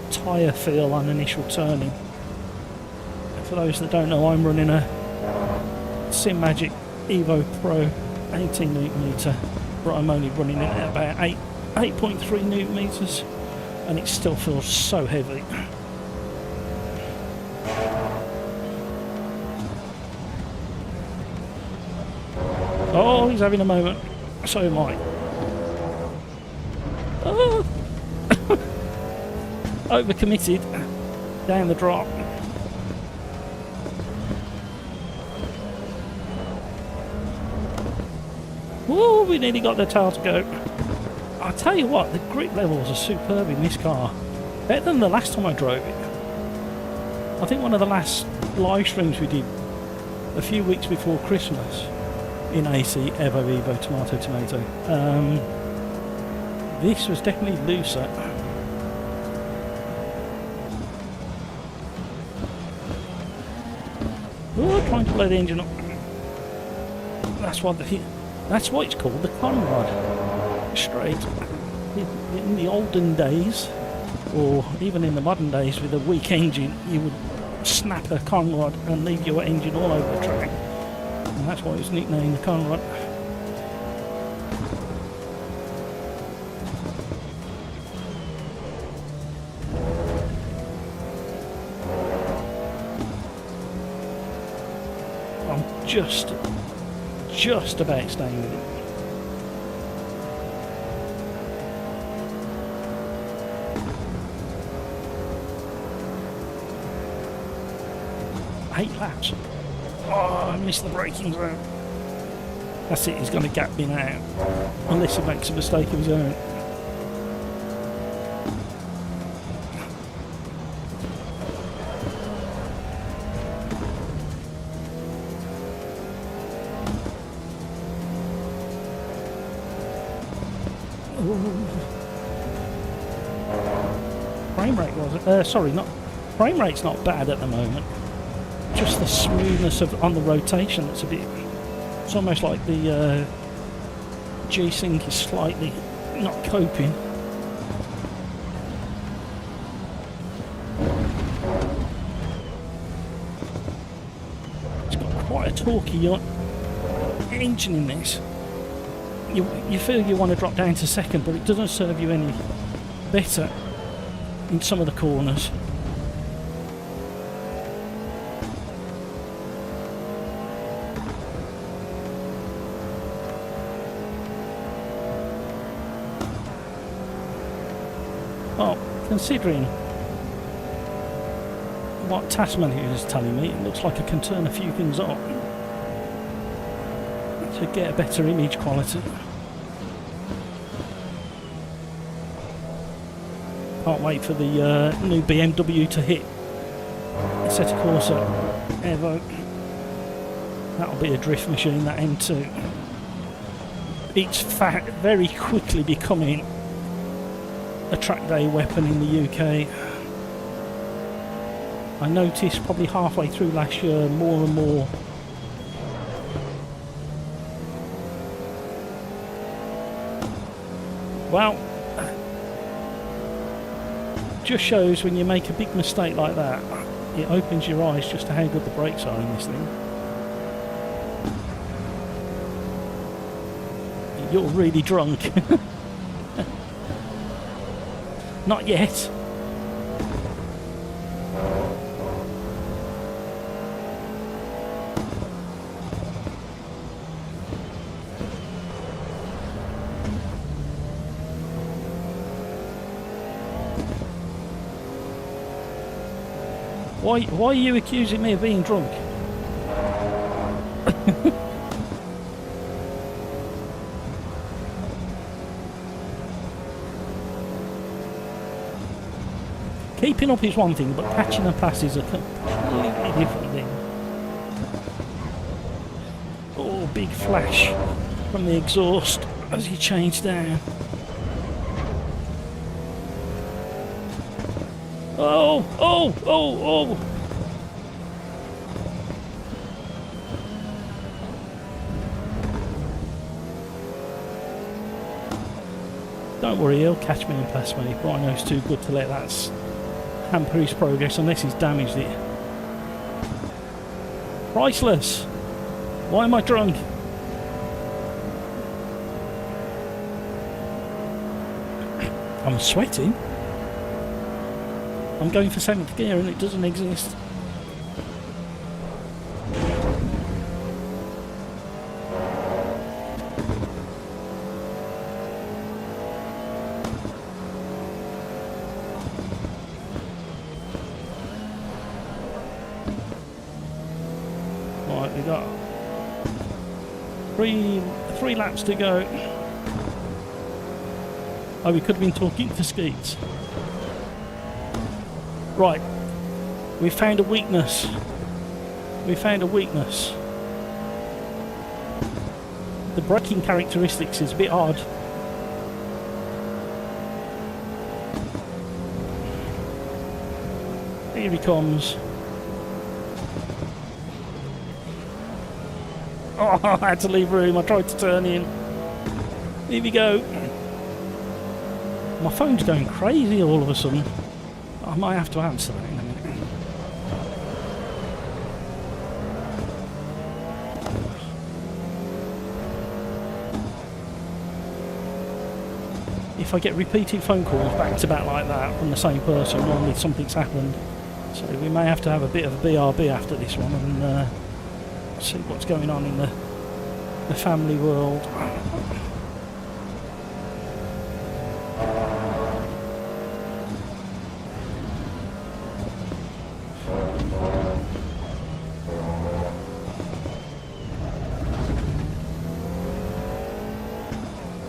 tyre feel on initial turning. For those that don't know, I'm running a Sim Magic EVO Pro 18Nm, but I'm only running it at about 8.3 Nm, and it still feels so heavy. Oh, he's having a moment. So am I. Oh. Overcommitted. Down the drop. Woo, we nearly got the tail to go. I'll tell you what, the grip levels are superb in this car. Better than the last time I drove it. I think one of the last live streams we did a few weeks before Christmas in AC EVO tomato tomato. This was definitely looser. Oh, trying to blow the engine up. That's what it's called, the Conrod. straight. In the olden days, or even in the modern days with a weak engine, you would snap a conrod and leave your engine all over the track. And that's why it was nicknamed the conrod. I'm just about staying with it. Eight laps. Oh, I missed the braking zone. That's it, he's going to gap me now. Unless he makes a mistake of his own. Frame rate was sorry, not frame rate's not bad at the moment. Just the smoothness of on the rotation that's a bit. It's almost like the G-Sync is slightly not coping. It's got quite a torquey engine in this. You feel you want to drop down to second, but it doesn't serve you any better in some of the corners. Well, considering what Tasman is telling me, it looks like I can turn a few things on to get a better image quality. Can't wait for the new BMW to hit Assetto Corsa EVO. That'll be a drift machine, that M2. It's very quickly becoming a track day weapon in the UK. I noticed probably halfway through last year more and more well, just shows when you make a big mistake like that, it opens your eyes just to how good the brakes are in this thing. You're really drunk. Not yet. Why are you accusing me of being drunk? Keeping up is one thing, but catching a pass is a completely different thing. Oh, big flash from the exhaust as you change down. Oh! Don't worry, he'll catch me and pass me. Rhino's too good to let that hamper his progress unless he's damaged it. Priceless! Why am I drunk? I'm sweating. I'm going for 7th gear and it doesn't exist. Right, we got three laps to go. Oh, we could have been talking to Skeets. Right, we found a weakness. The braking characteristics is a bit odd. Here he comes. Oh, I had to leave room. I tried to turn in. Here we go. My phone's going crazy all of a sudden. I might have to answer that in a minute. If I get repeated phone calls back to back like that from the same person, normally something's happened. So we may have to have a bit of a BRB after this one and see what's going on in the family world.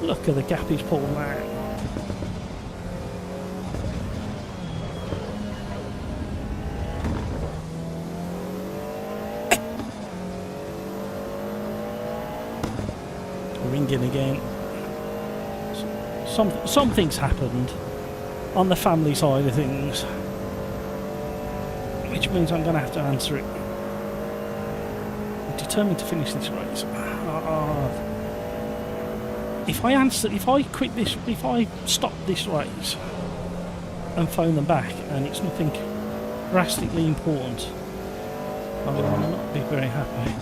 Look at the gap he's pulled out. Ringing again. Something's happened on the family side of things, which means I'm going to have to answer it. I'm determined to finish this race. If I stop this race and phone them back and it's nothing drastically important, I will not be very happy.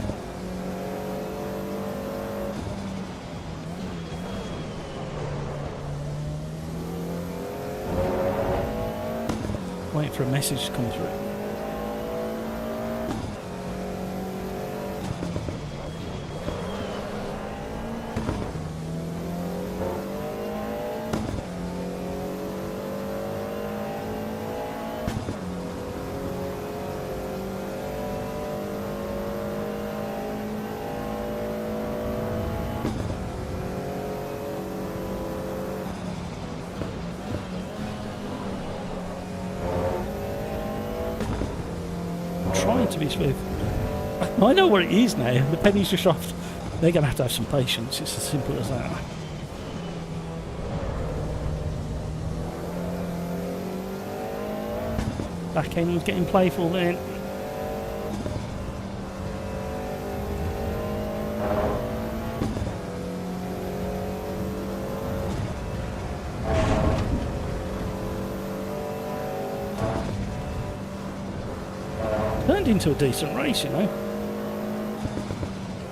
Wait for a message to come through. Trying to be smooth. I know where it is now. The penny's just off. They're going to have some patience. It's as simple as that. Back end was getting playful then. Turned into a decent race, you know,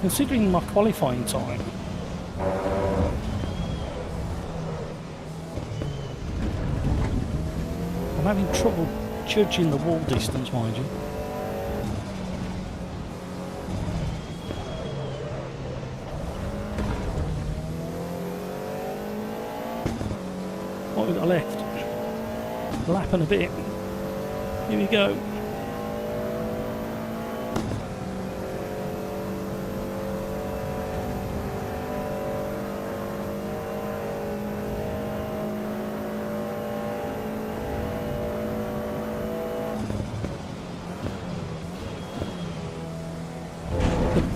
considering my qualifying time. I'm having trouble judging the wall distance, mind you. What have we got left? Lap and a bit. Here we go.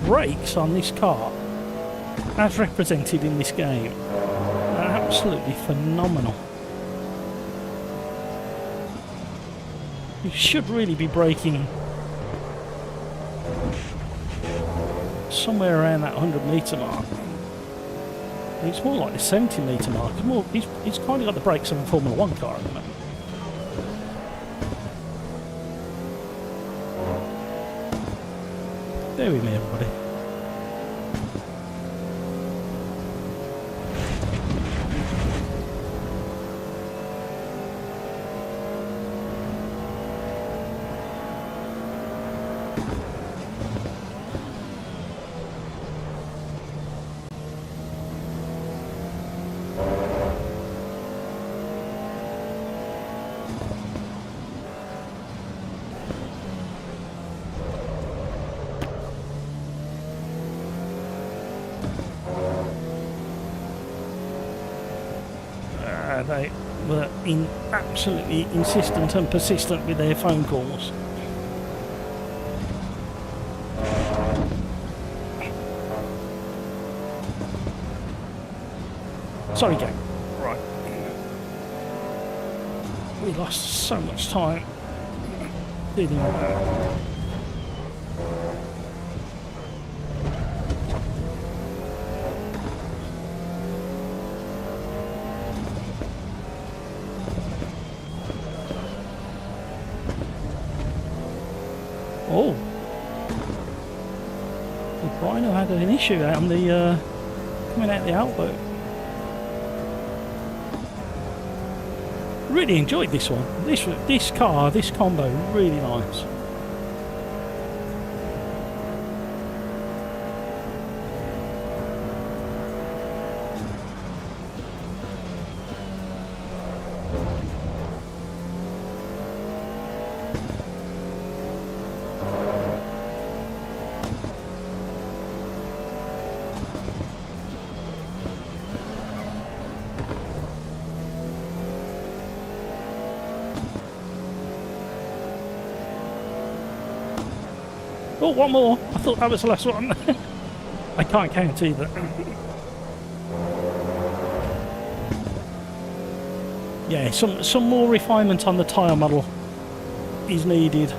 Brakes on this car, as represented in this game, are absolutely phenomenal. You should really be braking somewhere around that 100 metre mark. It's more like the 70 metre mark. It's kind of got the brakes of a Formula 1 car at the moment. Bear with me, everybody. They were absolutely insistent and persistent with their phone calls. Sorry, gang. Right. We lost so much time dealing with that. The Rhino had an issue out on the coming out the outboat. Really enjoyed this one. This car, this combo, really nice. Oh, one more. I thought that was the last one. I can't count either. Yeah, some more refinement on the tyre model is needed.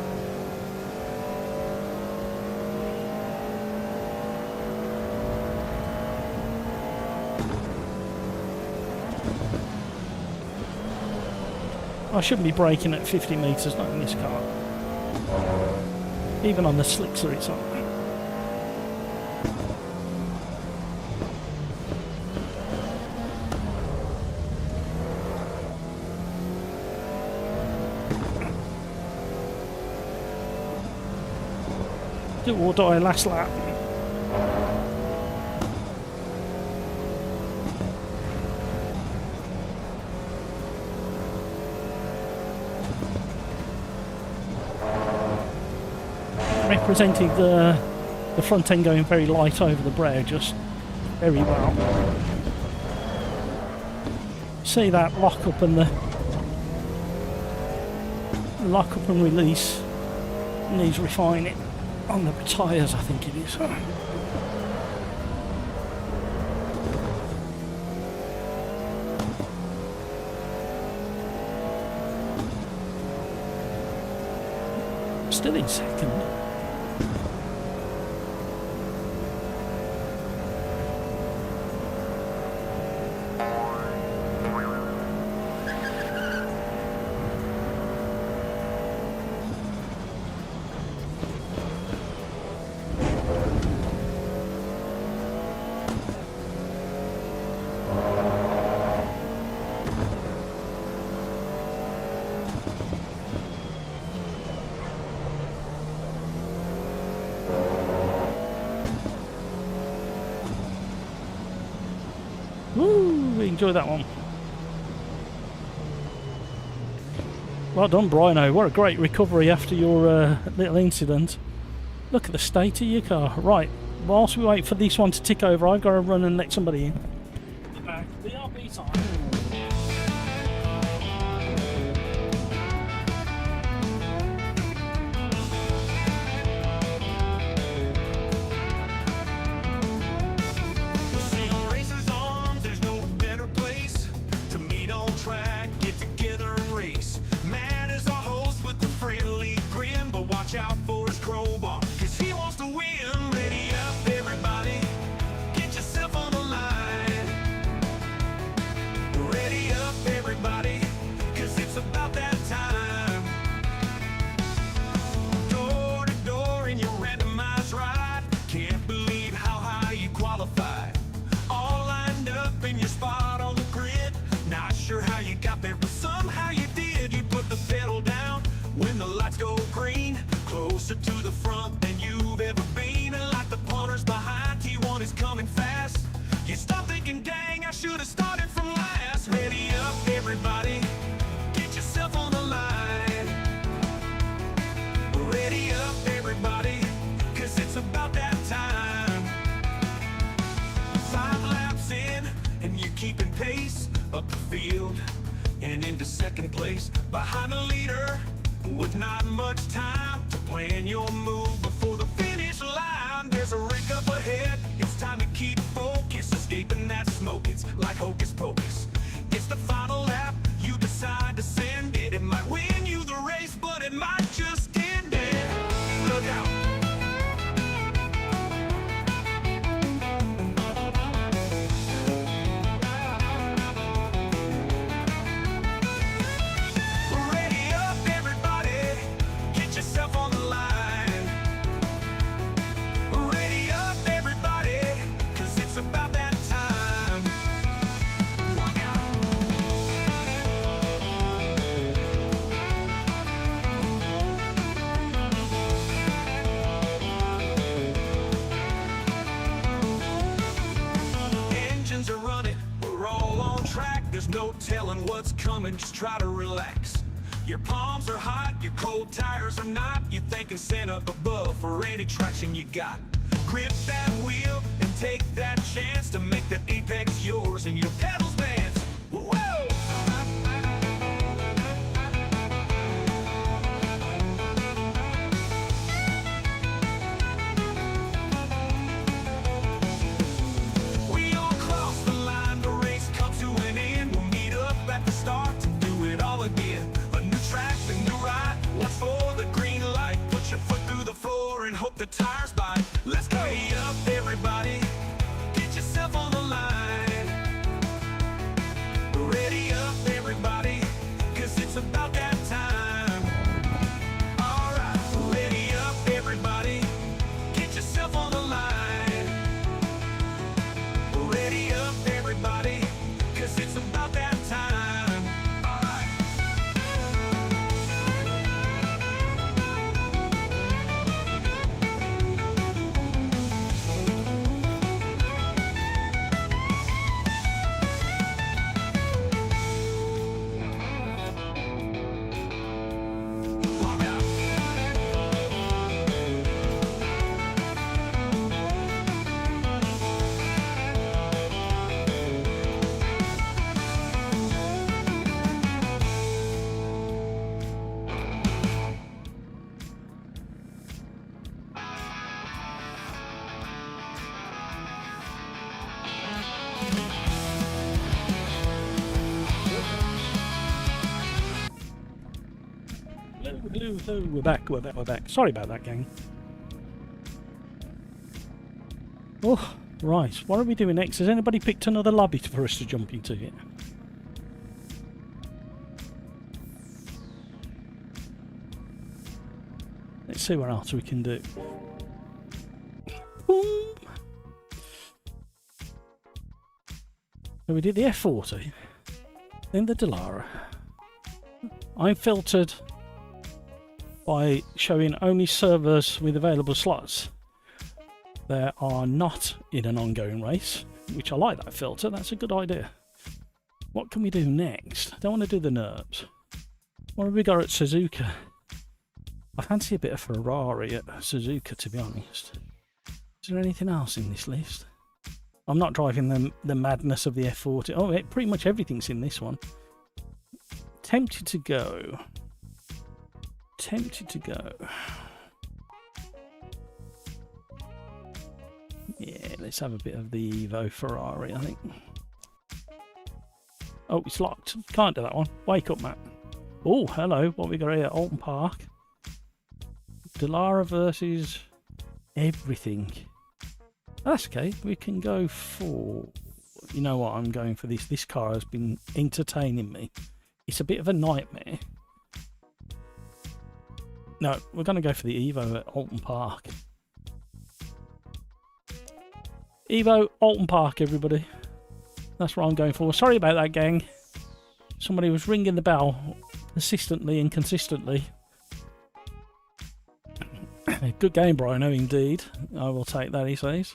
I shouldn't be braking at 50 metres, not in this car. Even on the slicks that it's on. Do or die last lap. Represented the front end going very light over the brow, just very well. See that lock up and the lock up and release needs refining on the tyres, I think it is. Still in second. Woo, enjoy that one. Well done, Brino. What a great recovery after your little incident. Look at the state of your car. Right, whilst we wait for this one to tick over, I've got to run and let somebody in. The back, the RB time. Out for his crowbar, cause he wants to win. Ready up, everybody, get yourself on the line. Ready up, everybody, cause it's about that time. Door to door in your randomized ride. Can't believe how high you qualified. All lined up in your spot on the grid. Not sure how you got there, but somehow you did. You put the pedal down when the lights go green. Closer to the front than you've ever been. And like the punters behind, T1 is coming fast. You stop thinking, dang, I should have started from last. Ready up, everybody, get yourself on the line. Ready up, everybody, cause it's about that time. 5 laps in, and you're keeping pace. Up the field, and into second place. Behind the leader, with not much time to plan your move before the finish line. There's a rig up ahead, it's time to keep focus. Escaping that smoke, it's like hocus pocus. It's the final lap, you decide to send it. It might win you the race, but it might just end it. Look out. Yourself on the line. Ready up, there's no telling what's coming, just try to relax. Your palms are hot, your cold tires are not. You're thanking Santa above for any traction you got. Grip that wheel and take that chance to make that apex yours and your pedals dance. Woo! We all cross the line, the race comes to an end. We'll meet up at the start to do it all again. A new track, a new ride, watch for the green light. Put your foot through the floor and hope the tires bite. Let's go! Ready up, everybody, get yourself on the line. Ready up, everybody, cause it's about that time. Alright, ready up, everybody, get yourself on the line. Ready up, everybody, cause it's about that time. Alright. Lock out. Hello, we're back. Sorry about that, gang. Oh, right. What are we doing next? Has anybody picked another lobby for us to jump into yet? Let's see what else we can do. Boom. So we did the F40, then the Dallara. I'm filtered by showing only servers with available slots that are not in an ongoing race, which I like that filter. That's a good idea. What can we do next? I don't want to do the NERPs. What have we got at Suzuka? I fancy a bit of Ferrari at Suzuka, to be honest. Is there anything else in this list? I'm not driving the madness of the F40. Oh, pretty much everything's in this one. Tempted to go. Yeah, let's have a bit of the Evo Ferrari, I think. Oh, it's locked. Can't do that one. Wake up, Matt. Oh, hello. What we got here? Alton Park. Dallara versus everything. That's okay. We can go for... You know what? I'm going for this. This car has been entertaining me. It's a bit of a nightmare. No, we're going to go for the Evo at Alton Park. Evo, Alton Park, everybody. That's what I'm going for. Sorry about that, gang. Somebody was ringing the bell persistently and consistently. Good game, Brino, indeed. I will take that, he says.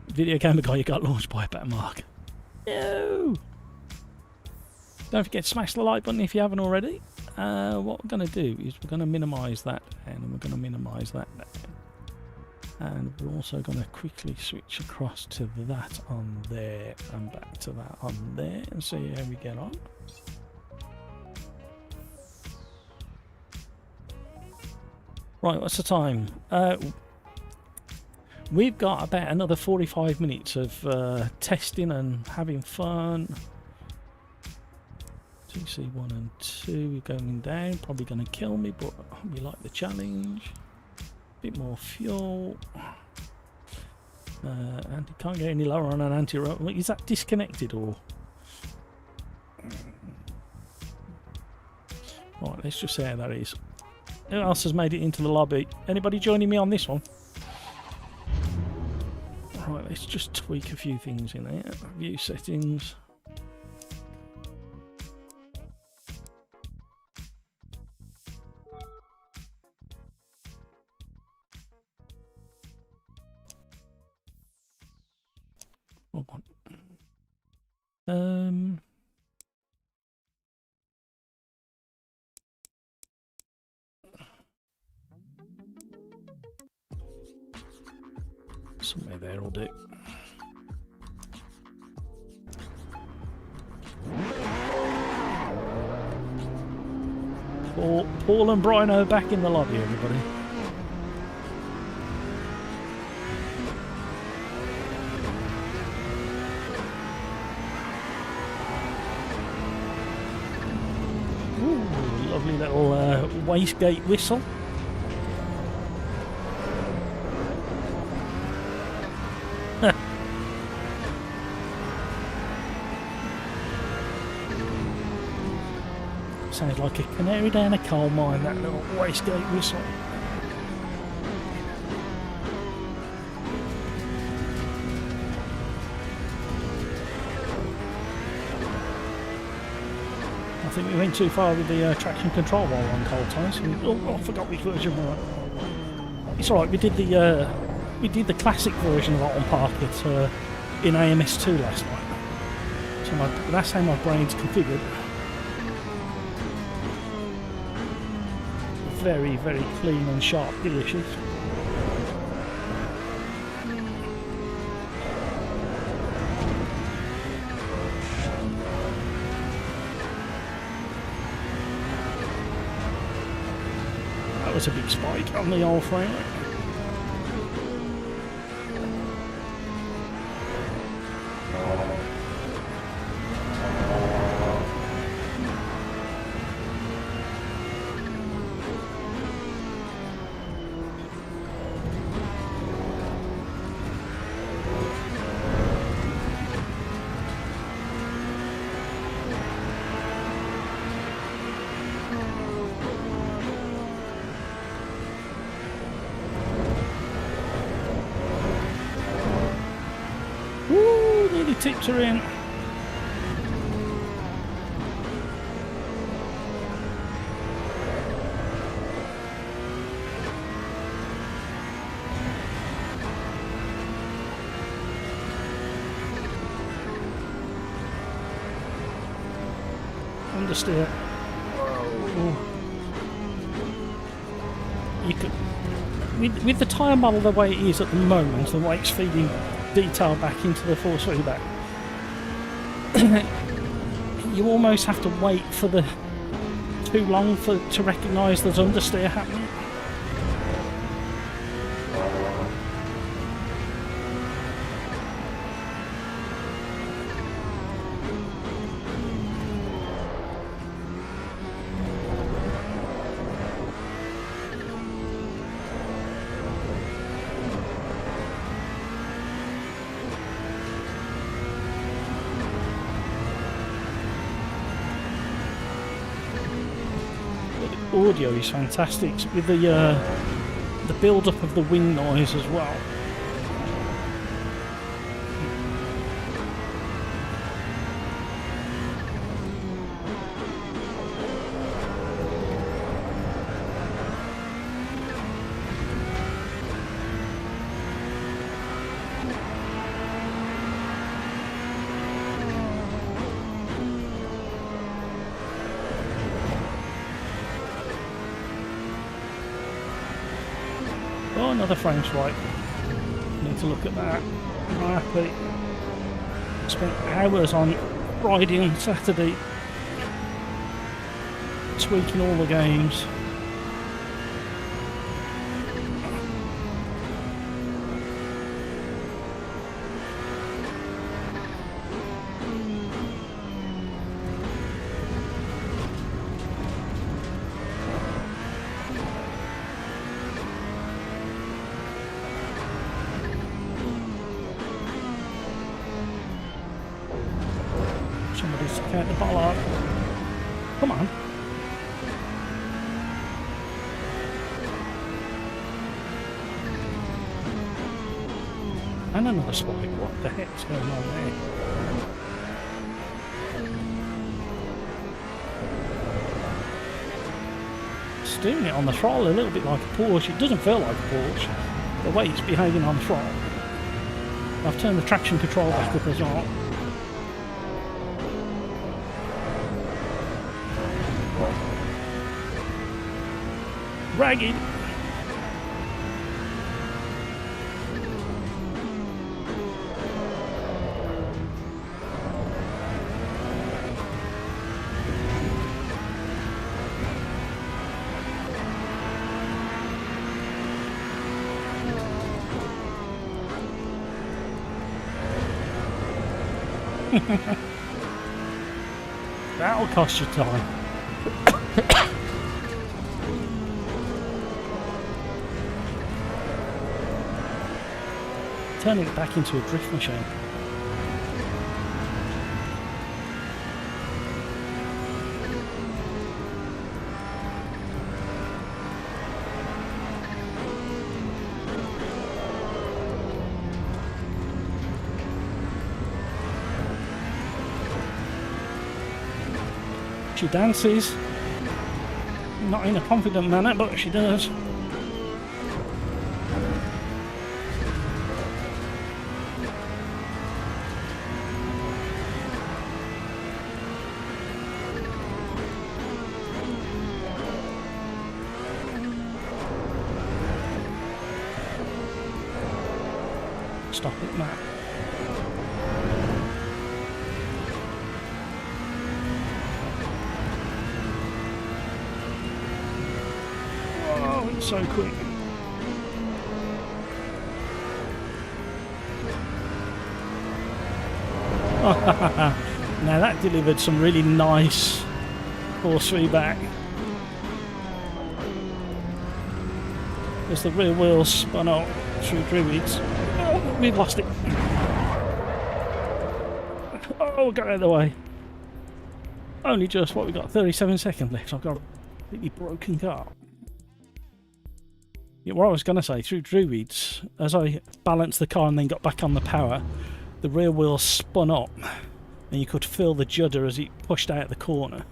Video camera guy, you got launched by a better mark. No! Don't forget to smash the like button if you haven't already. What we're going to do is we're going to minimise that and we're going to minimise that down. And we're also going to quickly switch across to that on there and back to that on there and see how we get on. Right, what's the time? We've got about another 45 minutes of testing and having fun. TC1 and 2 going down, probably going to kill me, but we like the challenge. Bit more fuel. And you can't get any lower on an anti-roll. Is that disconnected or? Right, let's just see how that is. Who else has made it into the lobby? Anybody joining me on this one? Right, let's just tweak a few things in here. View settings. Somewhere there will do. Paul and Brian are back in the lobby, everybody. Ooh, lovely little wastegate whistle. Sounds like a canary down a coal mine, that little wastegate whistle. I think we went too far with the traction control while we're on coal tyres. Oh, I forgot which version we were. It's alright, we did the classic version of that on park in AMS2 last night. So that's how my brain's configured. Very, very clean and sharp gear shift. That was a big spike on the old frame. Nearly tipped her in. Understeer. You could, with the tyre model the way it is at the moment, the way it's feeding detail back into the force feedback, you almost have to wait for the too long to recognise there's understeer happening. Audio is fantastic with the build-up of the wing noise as well. Oh, another frame swipe. Need to look at that. I'm happy. Spent hours on Friday and Saturday tweaking all the games. Somebody's taking the ball out. Come on. And another spike. What the heck's going on there? It's doing it on the throttle a little bit like a Porsche. It doesn't feel like a Porsche. The way it's behaving on the throttle. I've turned the traction control back up as well. ragged. That'll cost you time. Turning it back into a drift machine. She dances, not in a confident manner, but she does. Stop it, Matt. So quick. Now that delivered some really nice force feedback. As the rear wheels spun out through druids. Oh, we've lost it. Oh, get out of the way. Only just what we got, 37 seconds left. I've got a completely broken car. Yeah, what I was going to say, through druids, as I balanced the car and then got back on the power, the rear wheels spun up and you could feel the judder as it pushed out the corner.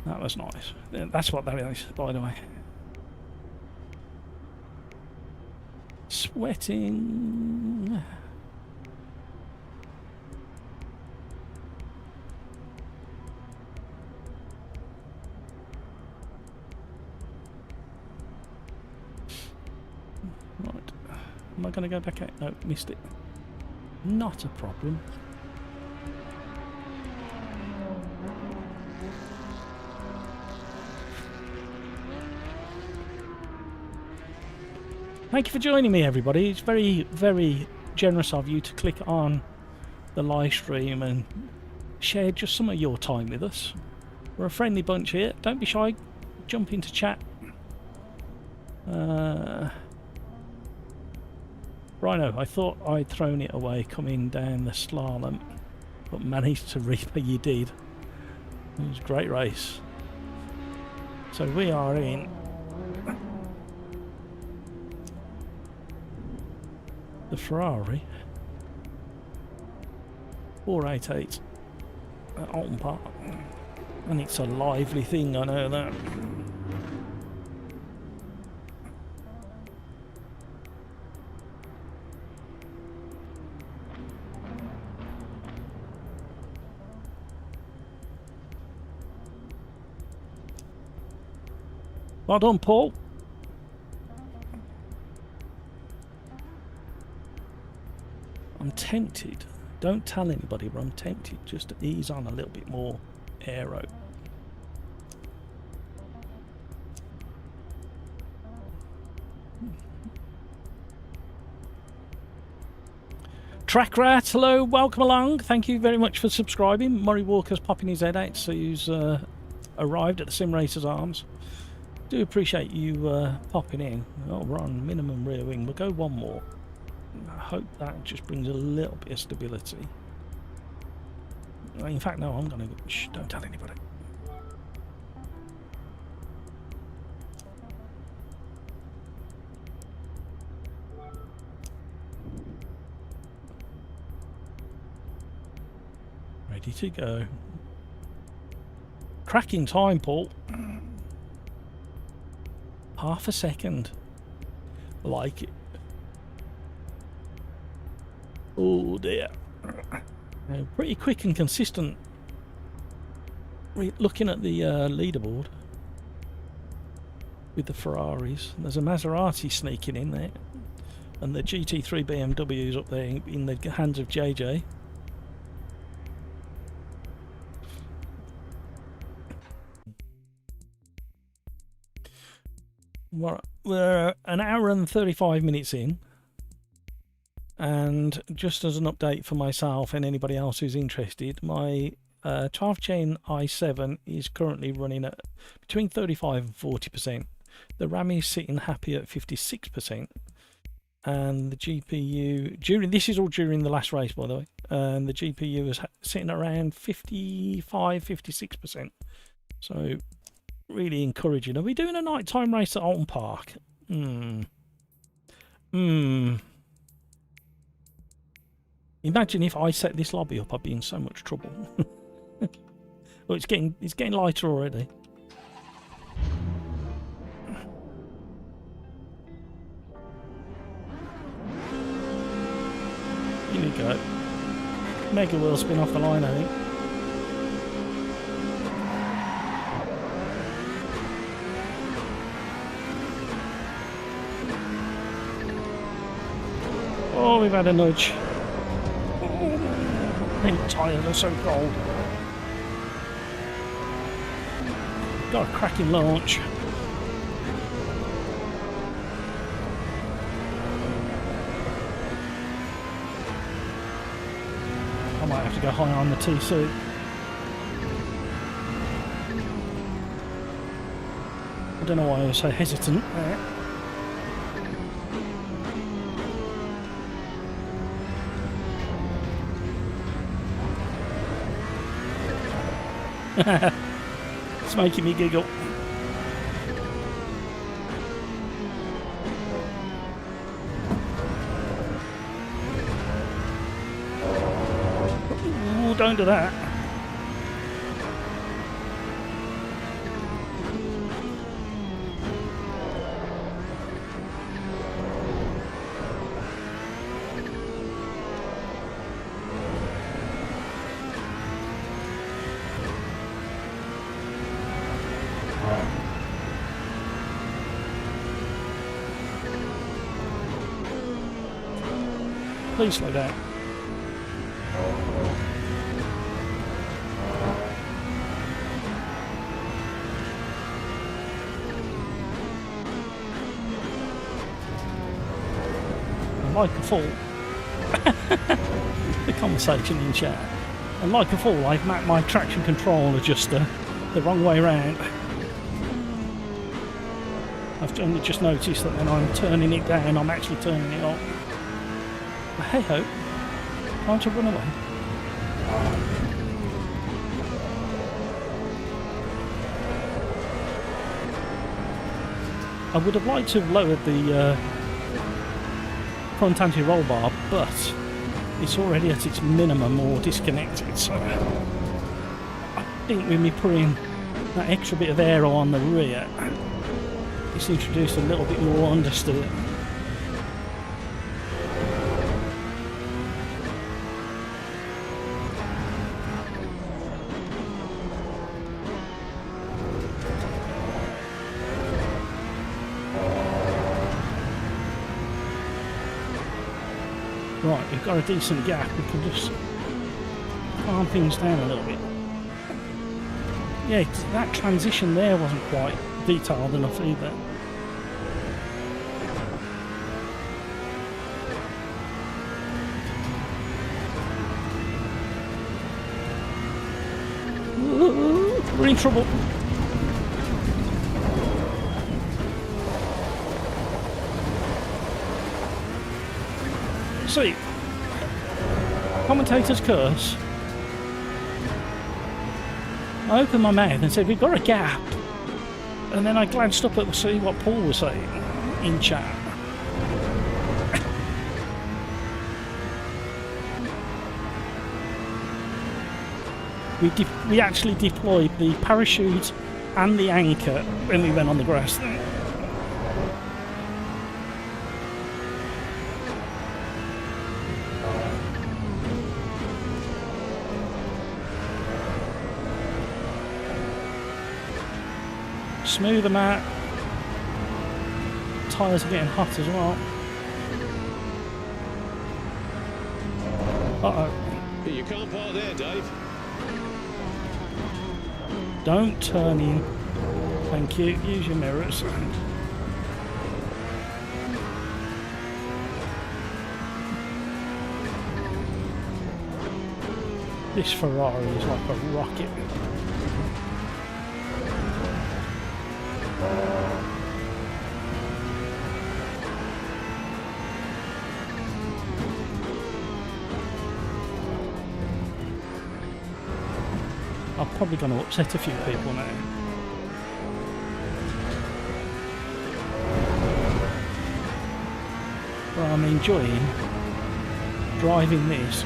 That was nice. That's what that is, by the way. Sweating. Right. Am I going to go back out? No, missed it. Not a problem. Thank you for joining me, everybody. It's very, very generous of you to click on the live stream and share just some of your time with us. We're a friendly bunch here. Don't be shy. Jump into chat. Rhino, I thought I'd thrown it away coming down the slalom, but managed to repay. You did. It was a great race. So we are in the Ferrari 488 at Alton Park, and it's a lively thing, I know that. Well done, Paul. I'm tempted, don't tell anybody, but I'm tempted just to ease on a little bit more aero. Track Rat, hello, welcome along. Thank you very much for subscribing. Murray Walker's popping his head out, so he's arrived at the Sim Racers Arms. Do appreciate you popping in. Oh, we're on minimum rear wing. We'll go one more. I hope that just brings a little bit of stability. In fact, no, I'm going to... Shh, don't tell anybody. Ready to go. Cracking time, Paul. Half a second. Like it. Oh dear. Pretty quick and consistent. Looking at the leaderboard. with the Ferraris. There's a Maserati sneaking in there, and the GT3 BMW's up there in the hands of JJ. We're an hour and 35 minutes in, and just as an update for myself and anybody else who's interested, my 12th gen i7 is currently running at between 35 and 40%. The RAM is sitting happy at 56%, and the GPU this is all during the last race, by the way, and the GPU is sitting around 55-56%. So really encouraging. Are we doing a nighttime race at Alton Park? Imagine if I set this lobby up, I'd be in so much trouble. Well, it's getting lighter already. Here we go. Mega wheel spin off the line, I think. Oh, we've had a nudge. The tyres are so cold. Got a cracking launch. I might have to go higher on the TC. I don't know why I was so hesitant there. It's making me giggle. Ooh, don't do that. Please slow down. And like a fool, the conversation in chat. And like a fool, I've mapped my traction control adjuster the wrong way around. I've only just noticed that when I'm turning it down, I'm actually turning it up. Hey ho, time to run away. I would have liked to have lowered the front anti-roll bar, but it's already at its minimum or disconnected, so I think with me putting that extra bit of aero on the rear, it's introduced a little bit more understeer. Right, we've got a decent gap, we can just calm things down a little bit. Yeah, that transition there wasn't quite detailed enough either. Ooh, we're in trouble. See, commentator's curse. I opened my mouth and said we've got a gap, and then I glanced up to see what Paul was saying in chat. We actually deployed the parachute and the anchor when we went on the grass there. Smooth them out. tyres are getting hot as well. Uh-oh. You can't park there, Dave. Don't turn in. Thank you. Use your mirrors. This Ferrari is like a rocket. I'm probably going to upset a few people now. But I'm enjoying driving this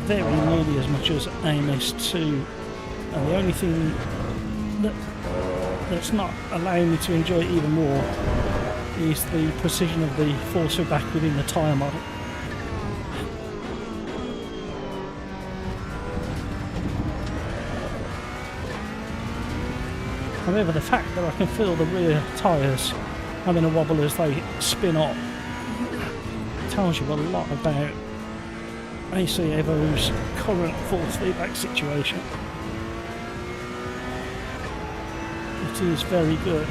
very nearly as much as AMS2, and the only thing that's not allowing me to enjoy it even more is the precision of the force feedback within the tyre model. However, the fact that I can feel the rear tyres having a wobble as they spin up tells you a lot about AC EVO's current force feedback situation. It is very good.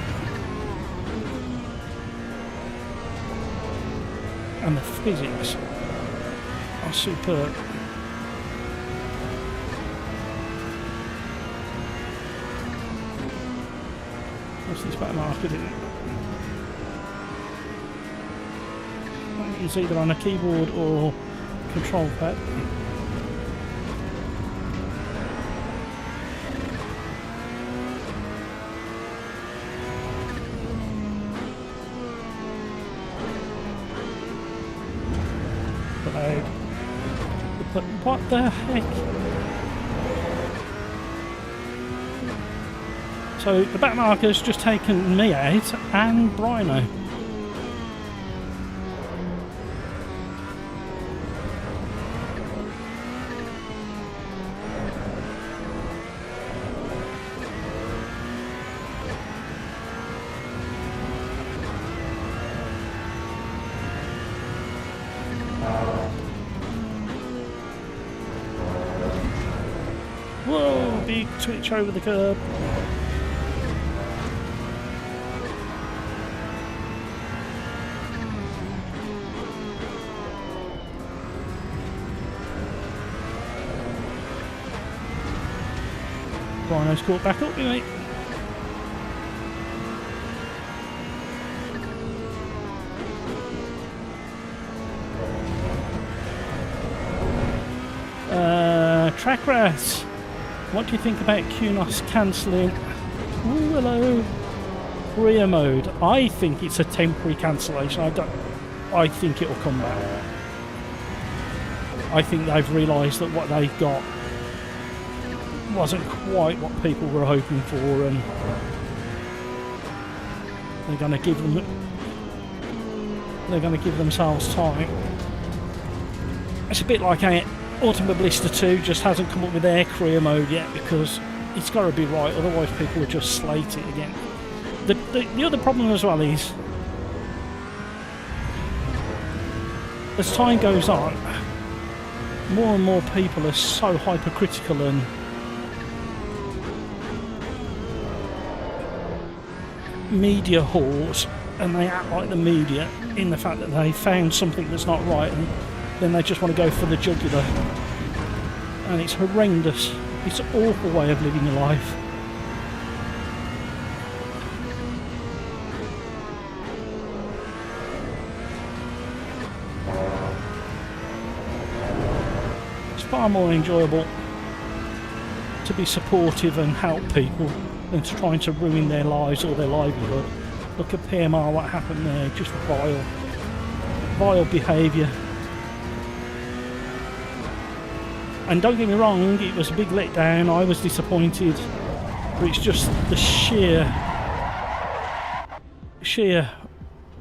And the physics are superb. What's this back marker doing? It's either on a keyboard or control pad. But what the heck? So the back marker's just taken me out and Brino. Whoa, big twitch over the curb. Rhino's caught back up with me. Track rats. What do you think about QNOS cancelling? Ooh, hello. Career mode. I think it's a temporary cancellation. I think it'll come back. I think they've realised that what they've got wasn't quite what people were hoping for, and they're going to give themselves time. It's a bit like Automobilista 2 just hasn't come up with their career mode yet, because it's got to be right, otherwise people would just slate it again. The other problem as well is, as time goes on, more and more people are so hypercritical and media whores, and they act like the media in the fact that they found something that's not right, and then they just want to go for the jugular. And it's horrendous. It's an awful way of living your life. It's far more enjoyable to be supportive and help people than to trying to ruin their lives or their livelihood. Look at PMR, what happened there, just vile behaviour. And don't get me wrong, it was a big letdown, I was disappointed, but it's just the sheer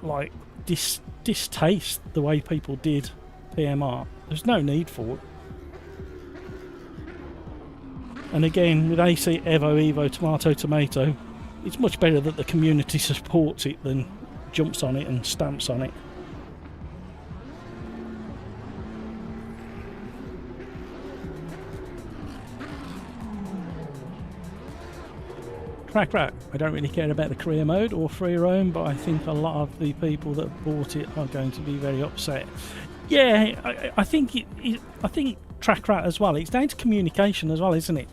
like distaste the way people did PMR. There's no need for it. And again, with AC EVO, Tomato, it's much better that the community supports it than jumps on it and stamps on it. Crack. I don't really care about the career mode or free roam, but I think a lot of the people that bought it are going to be very upset. Yeah, I think I think track rat as well. It's down to communication as well, isn't it?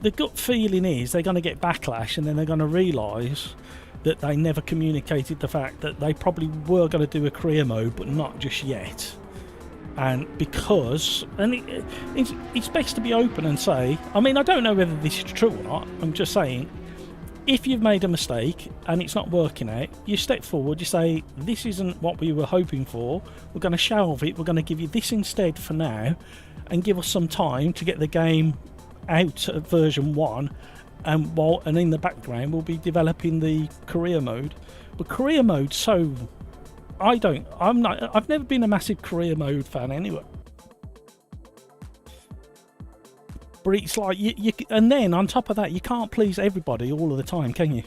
The gut feeling is they're going to get backlash, and then they're going to realise that they never communicated the fact that they probably were going to do a career mode, but not just yet. And because, and it's best to be open and say, I mean, I don't know whether this is true or not. I'm just saying, if you've made a mistake and it's not working out, you step forward, you say, this isn't what we were hoping for, we're going to shelve it, we're going to give you this instead for now, and give us some time to get the game out at version 1, and in the background we'll be developing the career mode. But career mode, so I've never been a massive career mode fan anyway. But it's like you and then on top of that, you can't please everybody all of the time, can you?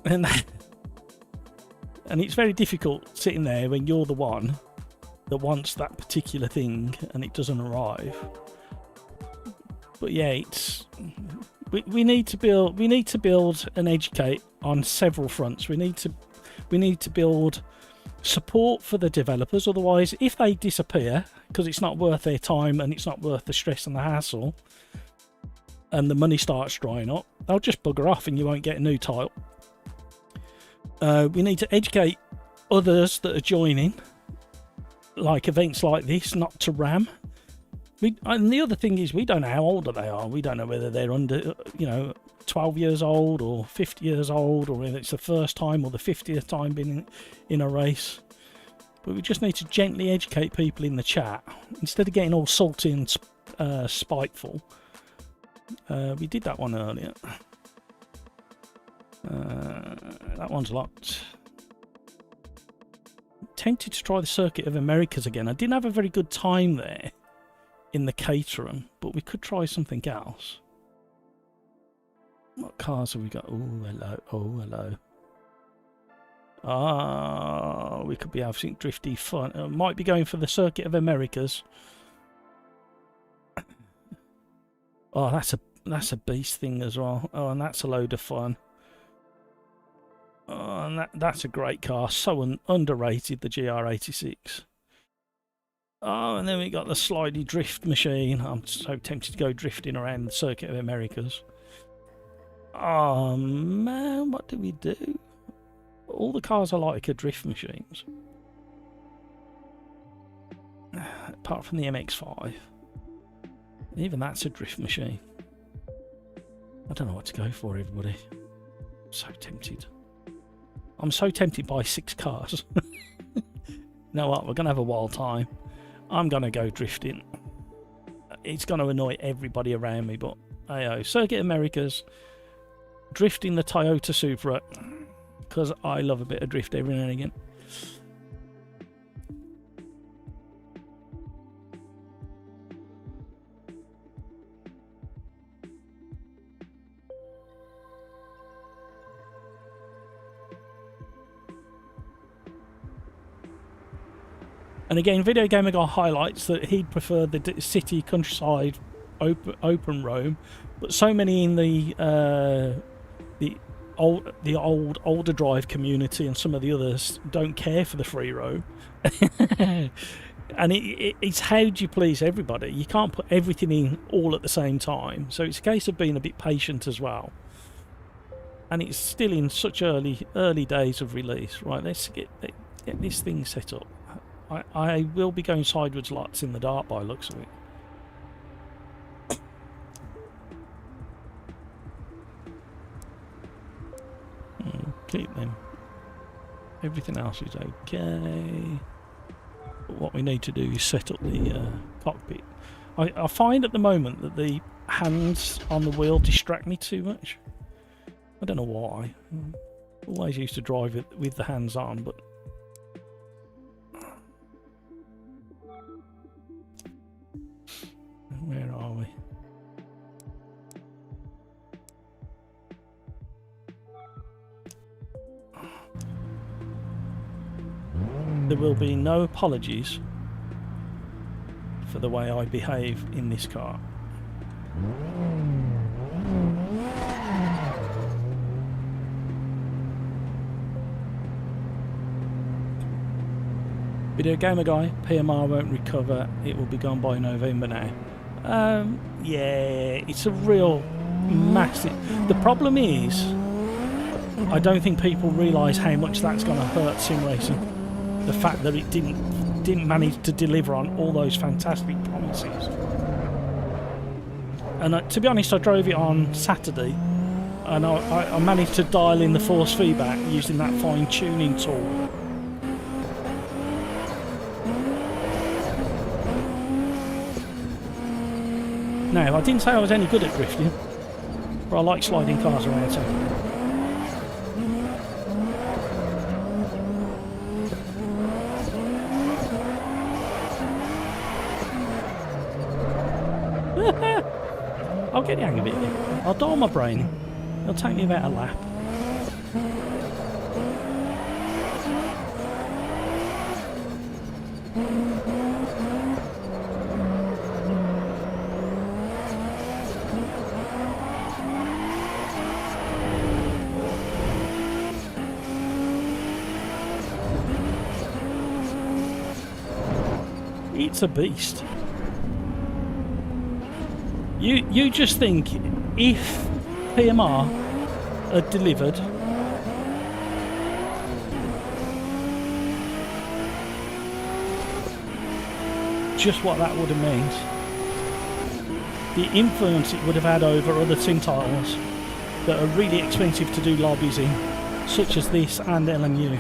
And it's very difficult sitting there when you're the one that wants that particular thing and it doesn't arrive. But yeah, it's we need to build and educate on several fronts. We need to build support for the developers. Otherwise, if they disappear because it's not worth their time and it's not worth the stress and the hassle, and the money starts drying up, they'll just bugger off and you won't get a new title. We need to educate others that are joining, like events like this, not to ram. And the other thing is, we don't know how old they are. We don't know whether they're under 12 years old or 50 years old, or whether it's the first time or the 50th time being in a race. But we just need to gently educate people in the chat instead of getting all salty and spiteful. We did that one earlier. That one's locked. Tempted to try the Circuit of Americas again. I didn't have a very good time there in the Caterham, but we could try something else. What cars have we got? Oh, hello. Oh, hello. Ah, we could be having drifty fun. Might be going for the Circuit of Americas. Oh, that's a beast thing as well. Oh, and that's a load of fun. Oh, and that's a great car. So underrated, the GR86. Oh, and then we got the slidey drift machine. I'm so tempted to go drifting around the Circuit of Americas. Oh man, what do we do? All the cars I like are drift machines. Apart from the MX-5. Even that's a drift machine. I don't know what to go for, everybody. I'm so tempted. I'm so tempted by 6 cars. You know what? We're going to have a wild time. I'm going to go drifting. It's going to annoy everybody around me, but hey-oh. Circuit Americas. Drifting the Toyota Supra. Because I love a bit of drift every now and again. And again, Video Gamer Guy highlights that he'd prefer the city, countryside, open roam, but so many in the older drive community and some of the others don't care for the free roam. And it's how do you please everybody? You can't put everything in all at the same time, so it's a case of being a bit patient as well. And it's still in such early days of release. Right, let's get this thing set up. I will be going sideways lots in the dark by looks of it. Keep them. Everything else is okay. But what we need to do is set up the cockpit. I find at the moment that the hands on the wheel distract me too much. I don't know why. Always used to drive it with the hands on, but where are we? there will be no apologies for the way I behave in this car. Video Gamer Guy, PMR won't recover, it will be gone by November now. Yeah, it's a real massive... The problem is, I don't think people realise how much that's going to hurt sim racing. The fact that it didn't manage to deliver on all those fantastic promises. And to be honest, I drove it on Saturday, and I managed to dial in the force feedback using that fine-tuning tool. Now, I didn't say I was any good at drifting, but I like sliding cars around, so... I'll get the hang of it again. I'll dull my brain. It'll take me about a lap. It's a beast. You just think if PMR had delivered just what that would have meant, the influence it would have had over other sim titles that are really expensive to do lobbies in, such as this and LMU.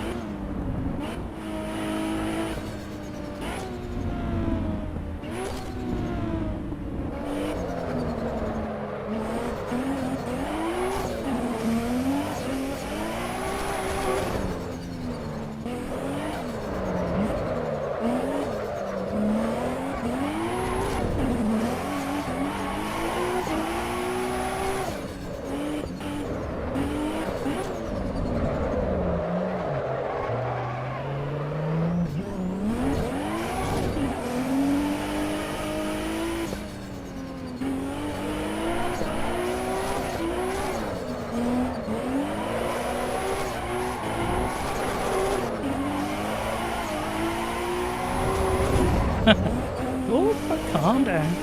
Oh, calm down.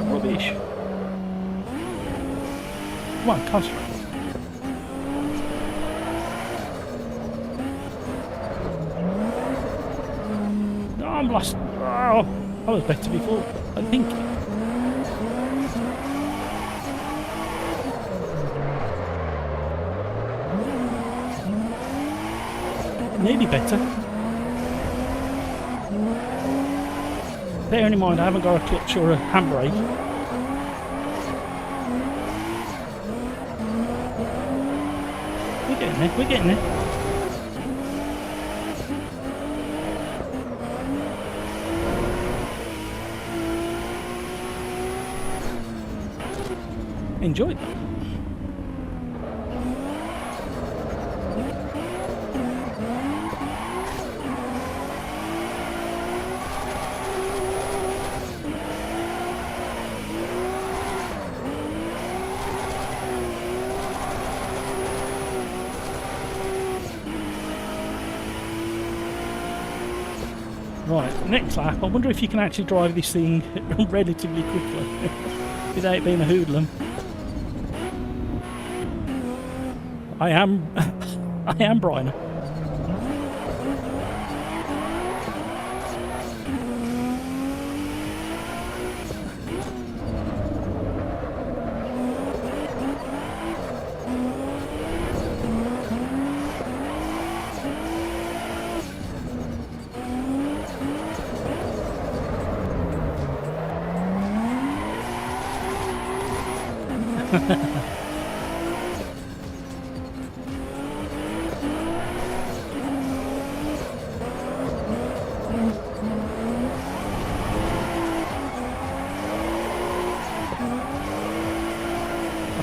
Rubbish. Come on, concentrate. No, I'm lost. Oh, I was better before, I think. Nearly better. Bearing in mind I haven't got a clutch or a handbrake. We're getting there, we're getting there. Enjoyed that. Right, next lap, I wonder if you can actually drive this thing relatively quickly without being a hoodlum. I am Brian. I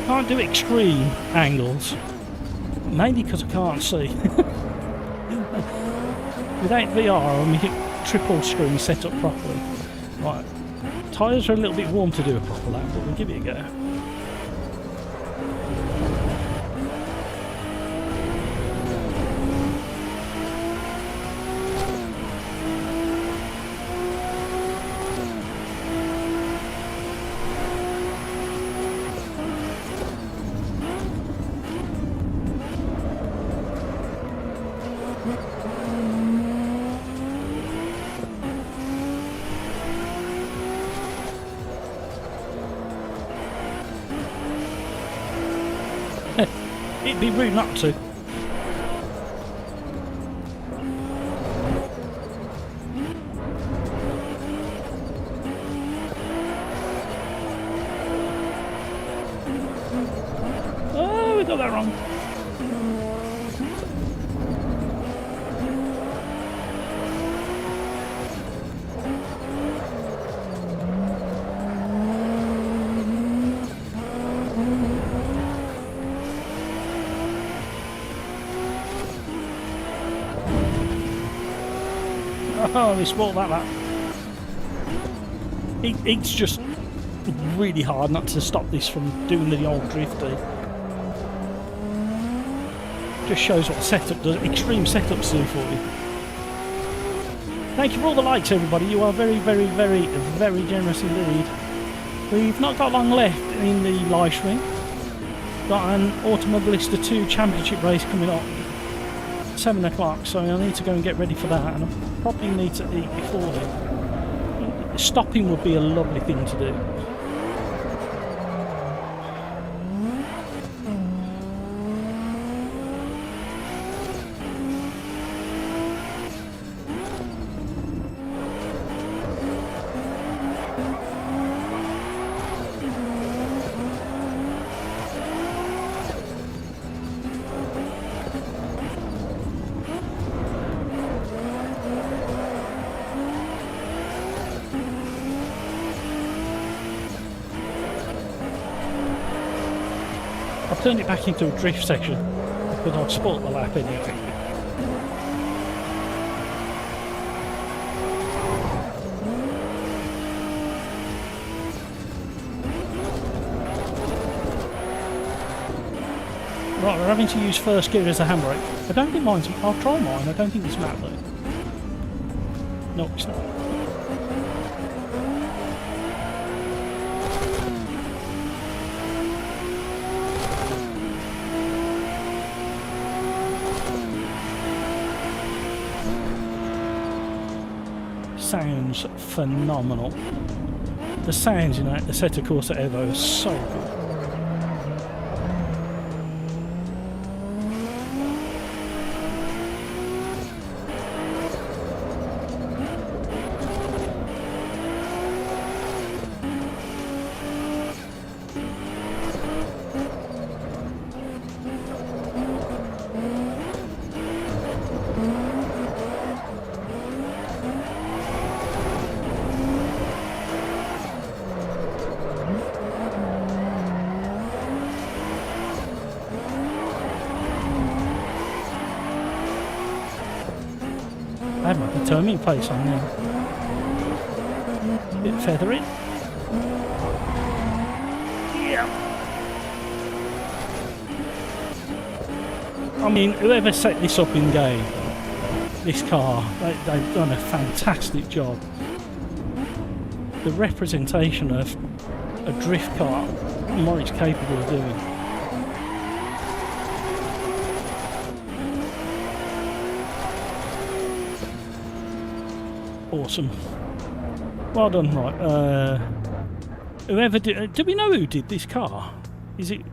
can't do extreme angles, mainly because I can't see. Without VR, I'm triple screen set up properly. Right, tyres are a little bit warm to do a proper lap, but we'll give it a go. It'd be rude not to. Oh, we got that wrong. Oh, they spoiled that lap. It's just really hard not to stop this from doing the old drifty. Just shows what setup does, extreme setups do for you. Thank you for all the likes, everybody. You are very, very, very, very generous indeed. We've not got long left in the live stream. Got an Automobilista 2 Championship race coming up. 7 o'clock, so I need to go and get ready for that, and I probably need to eat before then. Stopping would be a lovely thing to do. I've turned it back into a drift section because I've spoilt the lap anyway. Right, we're having to use first gear as a handbrake. I don't think mine's... I'll try mine, I don't think it's matte though. No, it's not. Sounds phenomenal. The sounds in the Assetto Corsa EVO are so good. I have my determined pace on now. Bit feathery. Yeah. I mean, whoever set this up in game, this car, they've done a fantastic job. The representation of a drift car and what it's capable of doing. Awesome. Well done. Right. Whoever did... do we know who did this car? Is it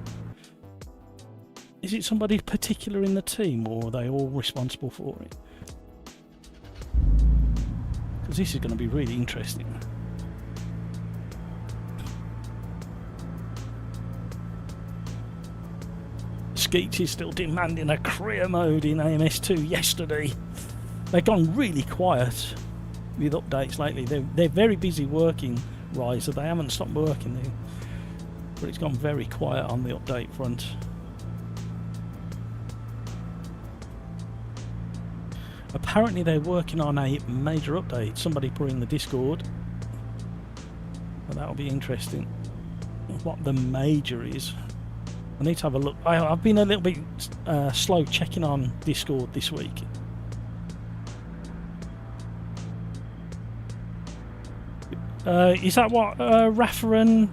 somebody particular in the team, or are they all responsible for it? Because this is going to be really interesting. Skeet is still demanding a career mode in AMS2 yesterday. They've gone really quiet with updates lately. They're very busy working, Riser. They haven't stopped working, but it's gone very quiet on the update front. Apparently they're working on a major update. Somebody put in the Discord. Well, that'll be interesting. What the major is. I need to have a look. I've been a little bit slow checking on Discord this week. Is that what Rafa and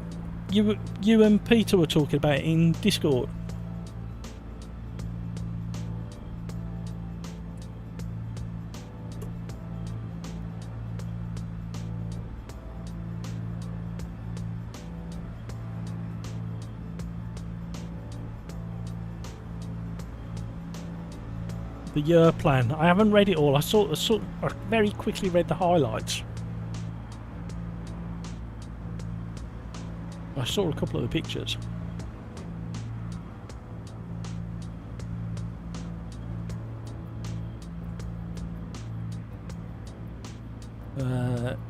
you and Peter were talking about in Discord? The year plan. I haven't read it all. I very quickly read the highlights. I saw a couple of the pictures.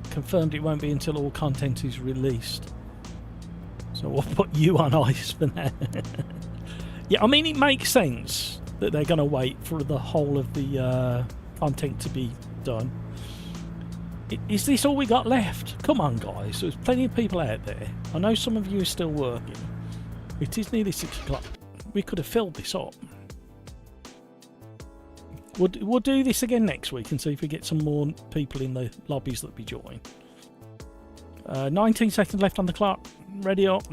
Confirmed it won't be until all content is released. So we'll put you on ice for now. Yeah, I mean, it makes sense that they're going to wait for the whole of the content to be done. Is this all we got left? Come on, guys. There's plenty of people out there. I know some of you are still working. It is nearly 6 o'clock. We could have filled this up. We'll do this again next week and see if we get some more people in the lobbies that we join. 19 seconds left on the clock. Ready up.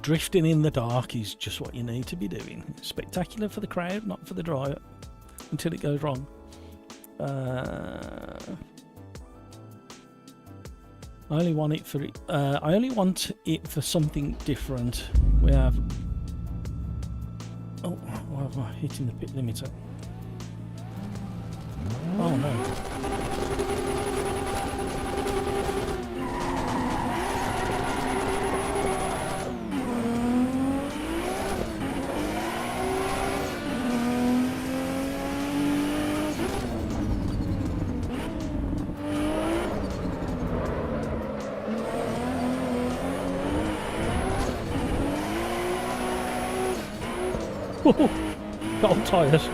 Drifting in the dark is just what you need to be doing. Spectacular for the crowd, not for the driver. Until it goes wrong. I only want it for I only want it for something different. We have. Oh, why am I hitting the pit limiter? Oh no. Got tyres.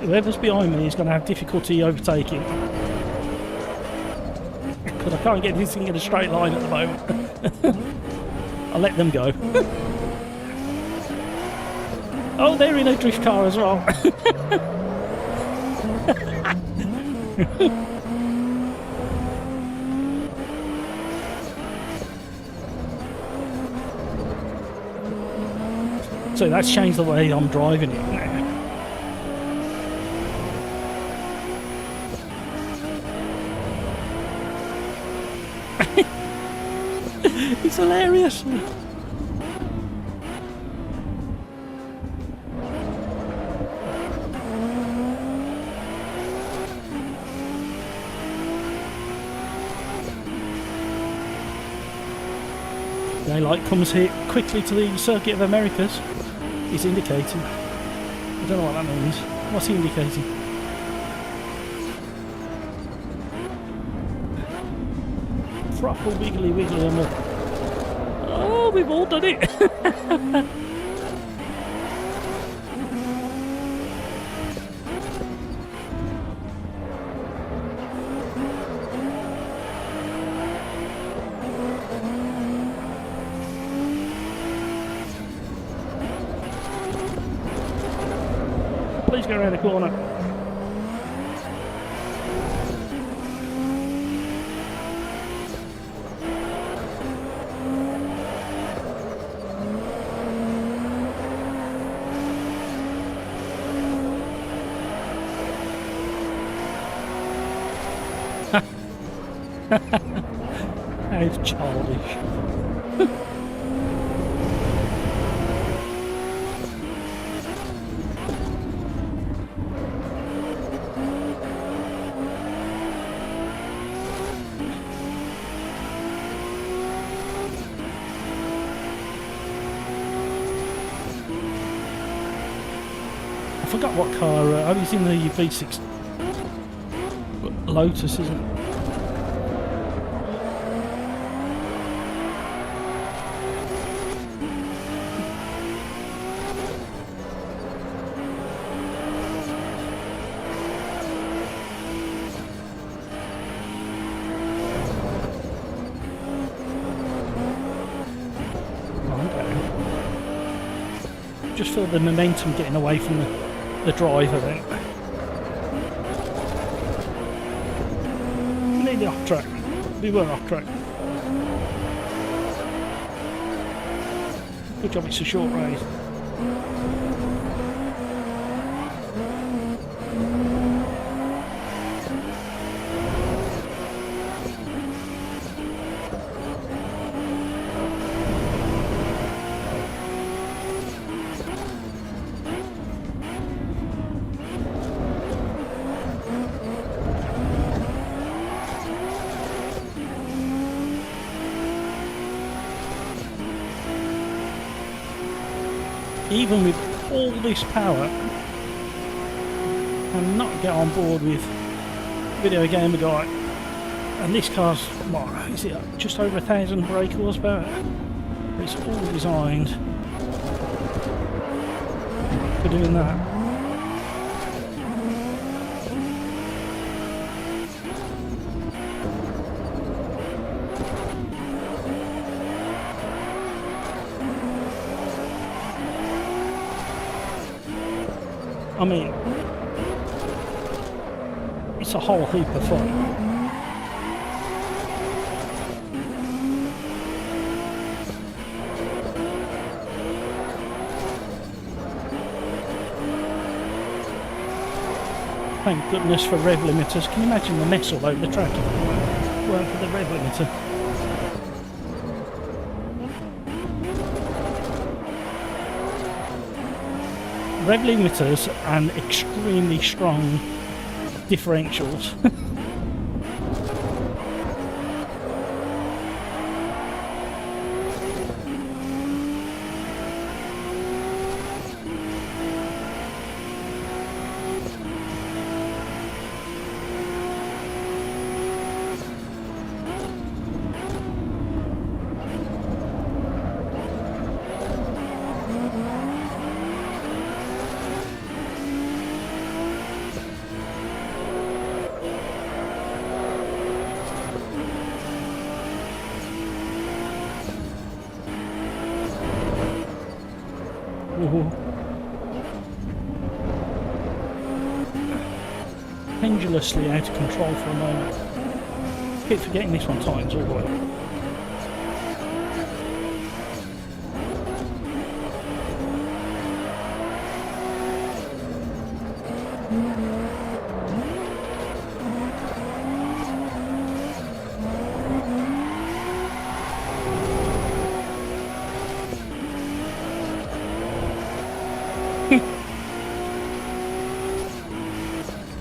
Whoever's behind me is going to have difficulty overtaking. Because I can't get this thing in a straight line at the moment. I'll let them go. Oh, they're in a drift car as well. So that's changed the way I'm driving it now. It's hilarious. Daylight comes here quickly to the Circuit of Americas. He's indicating. I don't know what that means. What's he indicating? Throttle wiggly wiggly and more. Oh, we've all done it. Please go around the corner. How childish. forgot what car. I was in the V6 Lotus, isn't it? Just feel the momentum getting away from the driver then. Nearly off track. We were off track. Good job it's a short race. Even with all this power, and not get on board with Video Gamer Guy. And this car's, what, is it just over 1,000 brake horsepower? It's all designed for doing that. I mean, it's a whole heap of fun. Thank goodness for rev limiters. Can you imagine the mess all over the track if it weren't for the rev limiter? Rev limiters and extremely strong differentials. Pendulously out of control for a moment. Keep forgetting this one tightens all the way.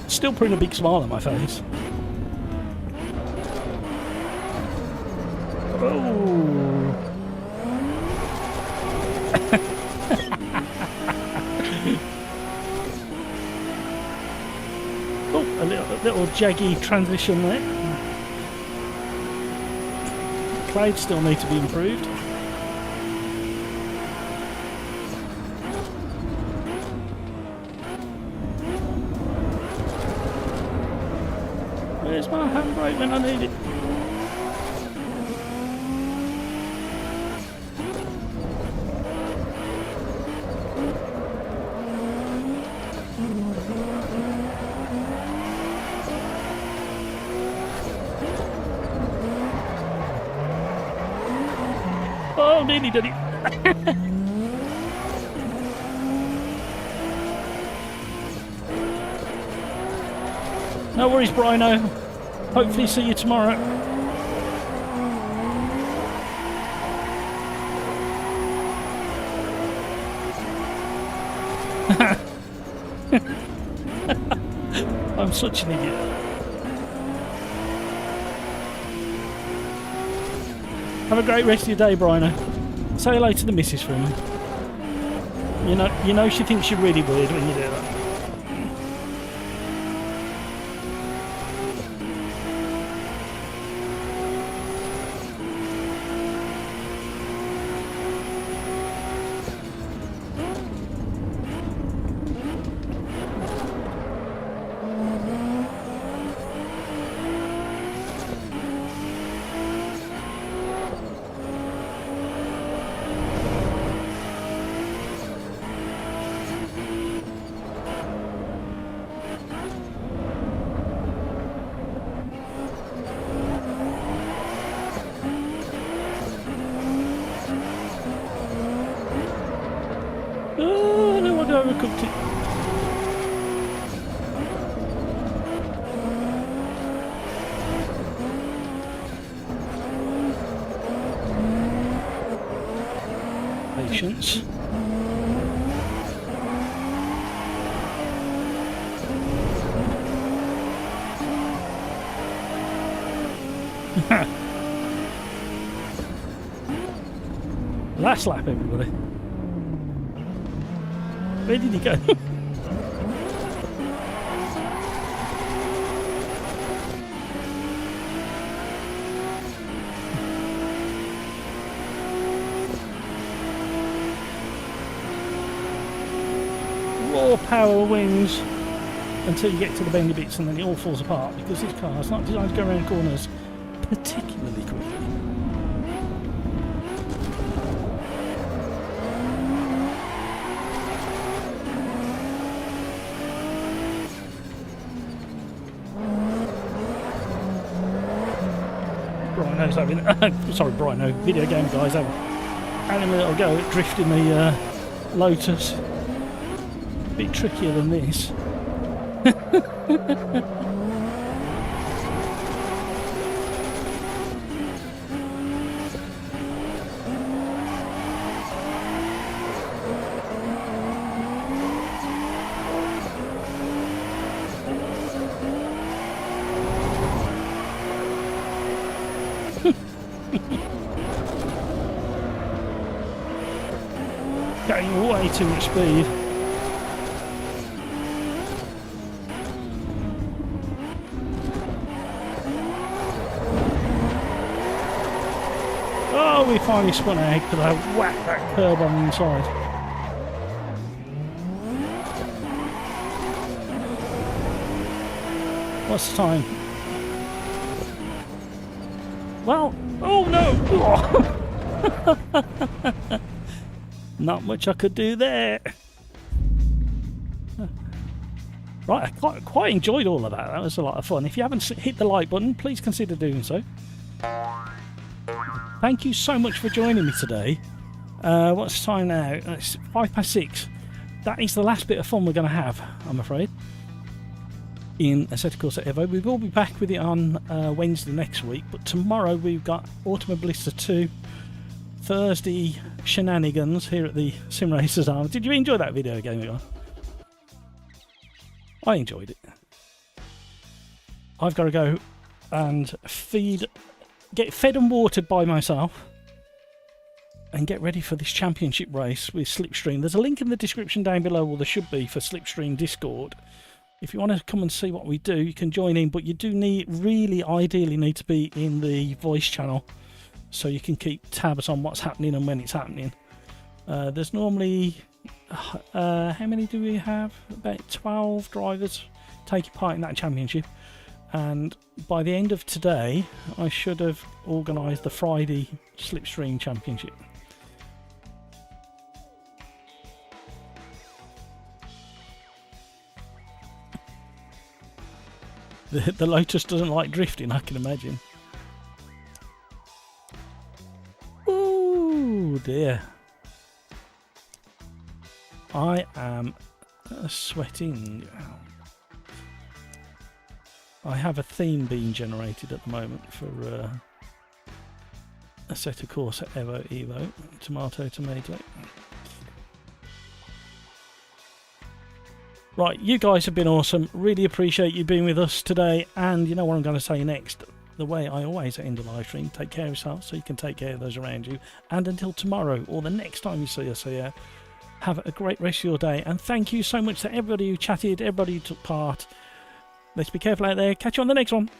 Still putting a big smile on my face. Oh. Oh, a little jaggy transition there. Clouds still need to be improved. Where's my handbrake when I need it? Oh, nearly did it. No worries, Brino. Hopefully see you tomorrow. I'm such an idiot. Have a great rest of your day, Brino. Say hello to the missus for me. You know she thinks you're really weird when you do that. I've overcooked it. Patience. Last lap, everybody. Where did he go? Raw power wins until you get to the bendy bits and then it all falls apart because this car is not designed to go around corners particularly quickly. Briano's having, sorry, Briano, video game guys having a little go at drifting the Lotus. A bit trickier than this. Getting way too much speed. Oh, we finally spun out because I whacked that curb on the inside. What's the time? Well, oh no! Not much I could do there. Right, I quite enjoyed all of that. That was a lot of fun. If you haven't hit the like button, please consider doing so. Thank you so much for joining me today. What's the time now? It's 6:05. That is the last bit of fun we're going to have, I'm afraid, in Assetto Corsa EVO. We will be back with it on Wednesday next week, but tomorrow we've got Automobilista 2. Thursday shenanigans here at the Sim Racers Arm. Did you enjoy that video game, guys? I enjoyed it. I've got to go and get fed and watered by myself and get ready for this championship race with Slipstream. There's a link in the description down below, or there should be, for Slipstream Discord. If you want to come and see what we do, you can join in, but you do ideally need to be in the voice channel, so you can keep tabs on what's happening and when it's happening. There's normally, how many do we have? About 12 drivers taking part in that championship. And by the end of today, I should have organised the Friday Slipstream Championship. The Lotus doesn't like drifting, I can imagine. Oh dear. I am sweating. I have a theme being generated at the moment for Assetto Corsa EVO. Tomato, tomato. Right, you guys have been awesome. Really appreciate you being with us today. And you know what I'm going to say next. The way I always end a live stream. Take care of yourself so you can take care of those around you. And until tomorrow or the next time you see us here, have a great rest of your day. And thank you so much to everybody who chatted, everybody who took part. Let's be careful out there. Catch you on the next one.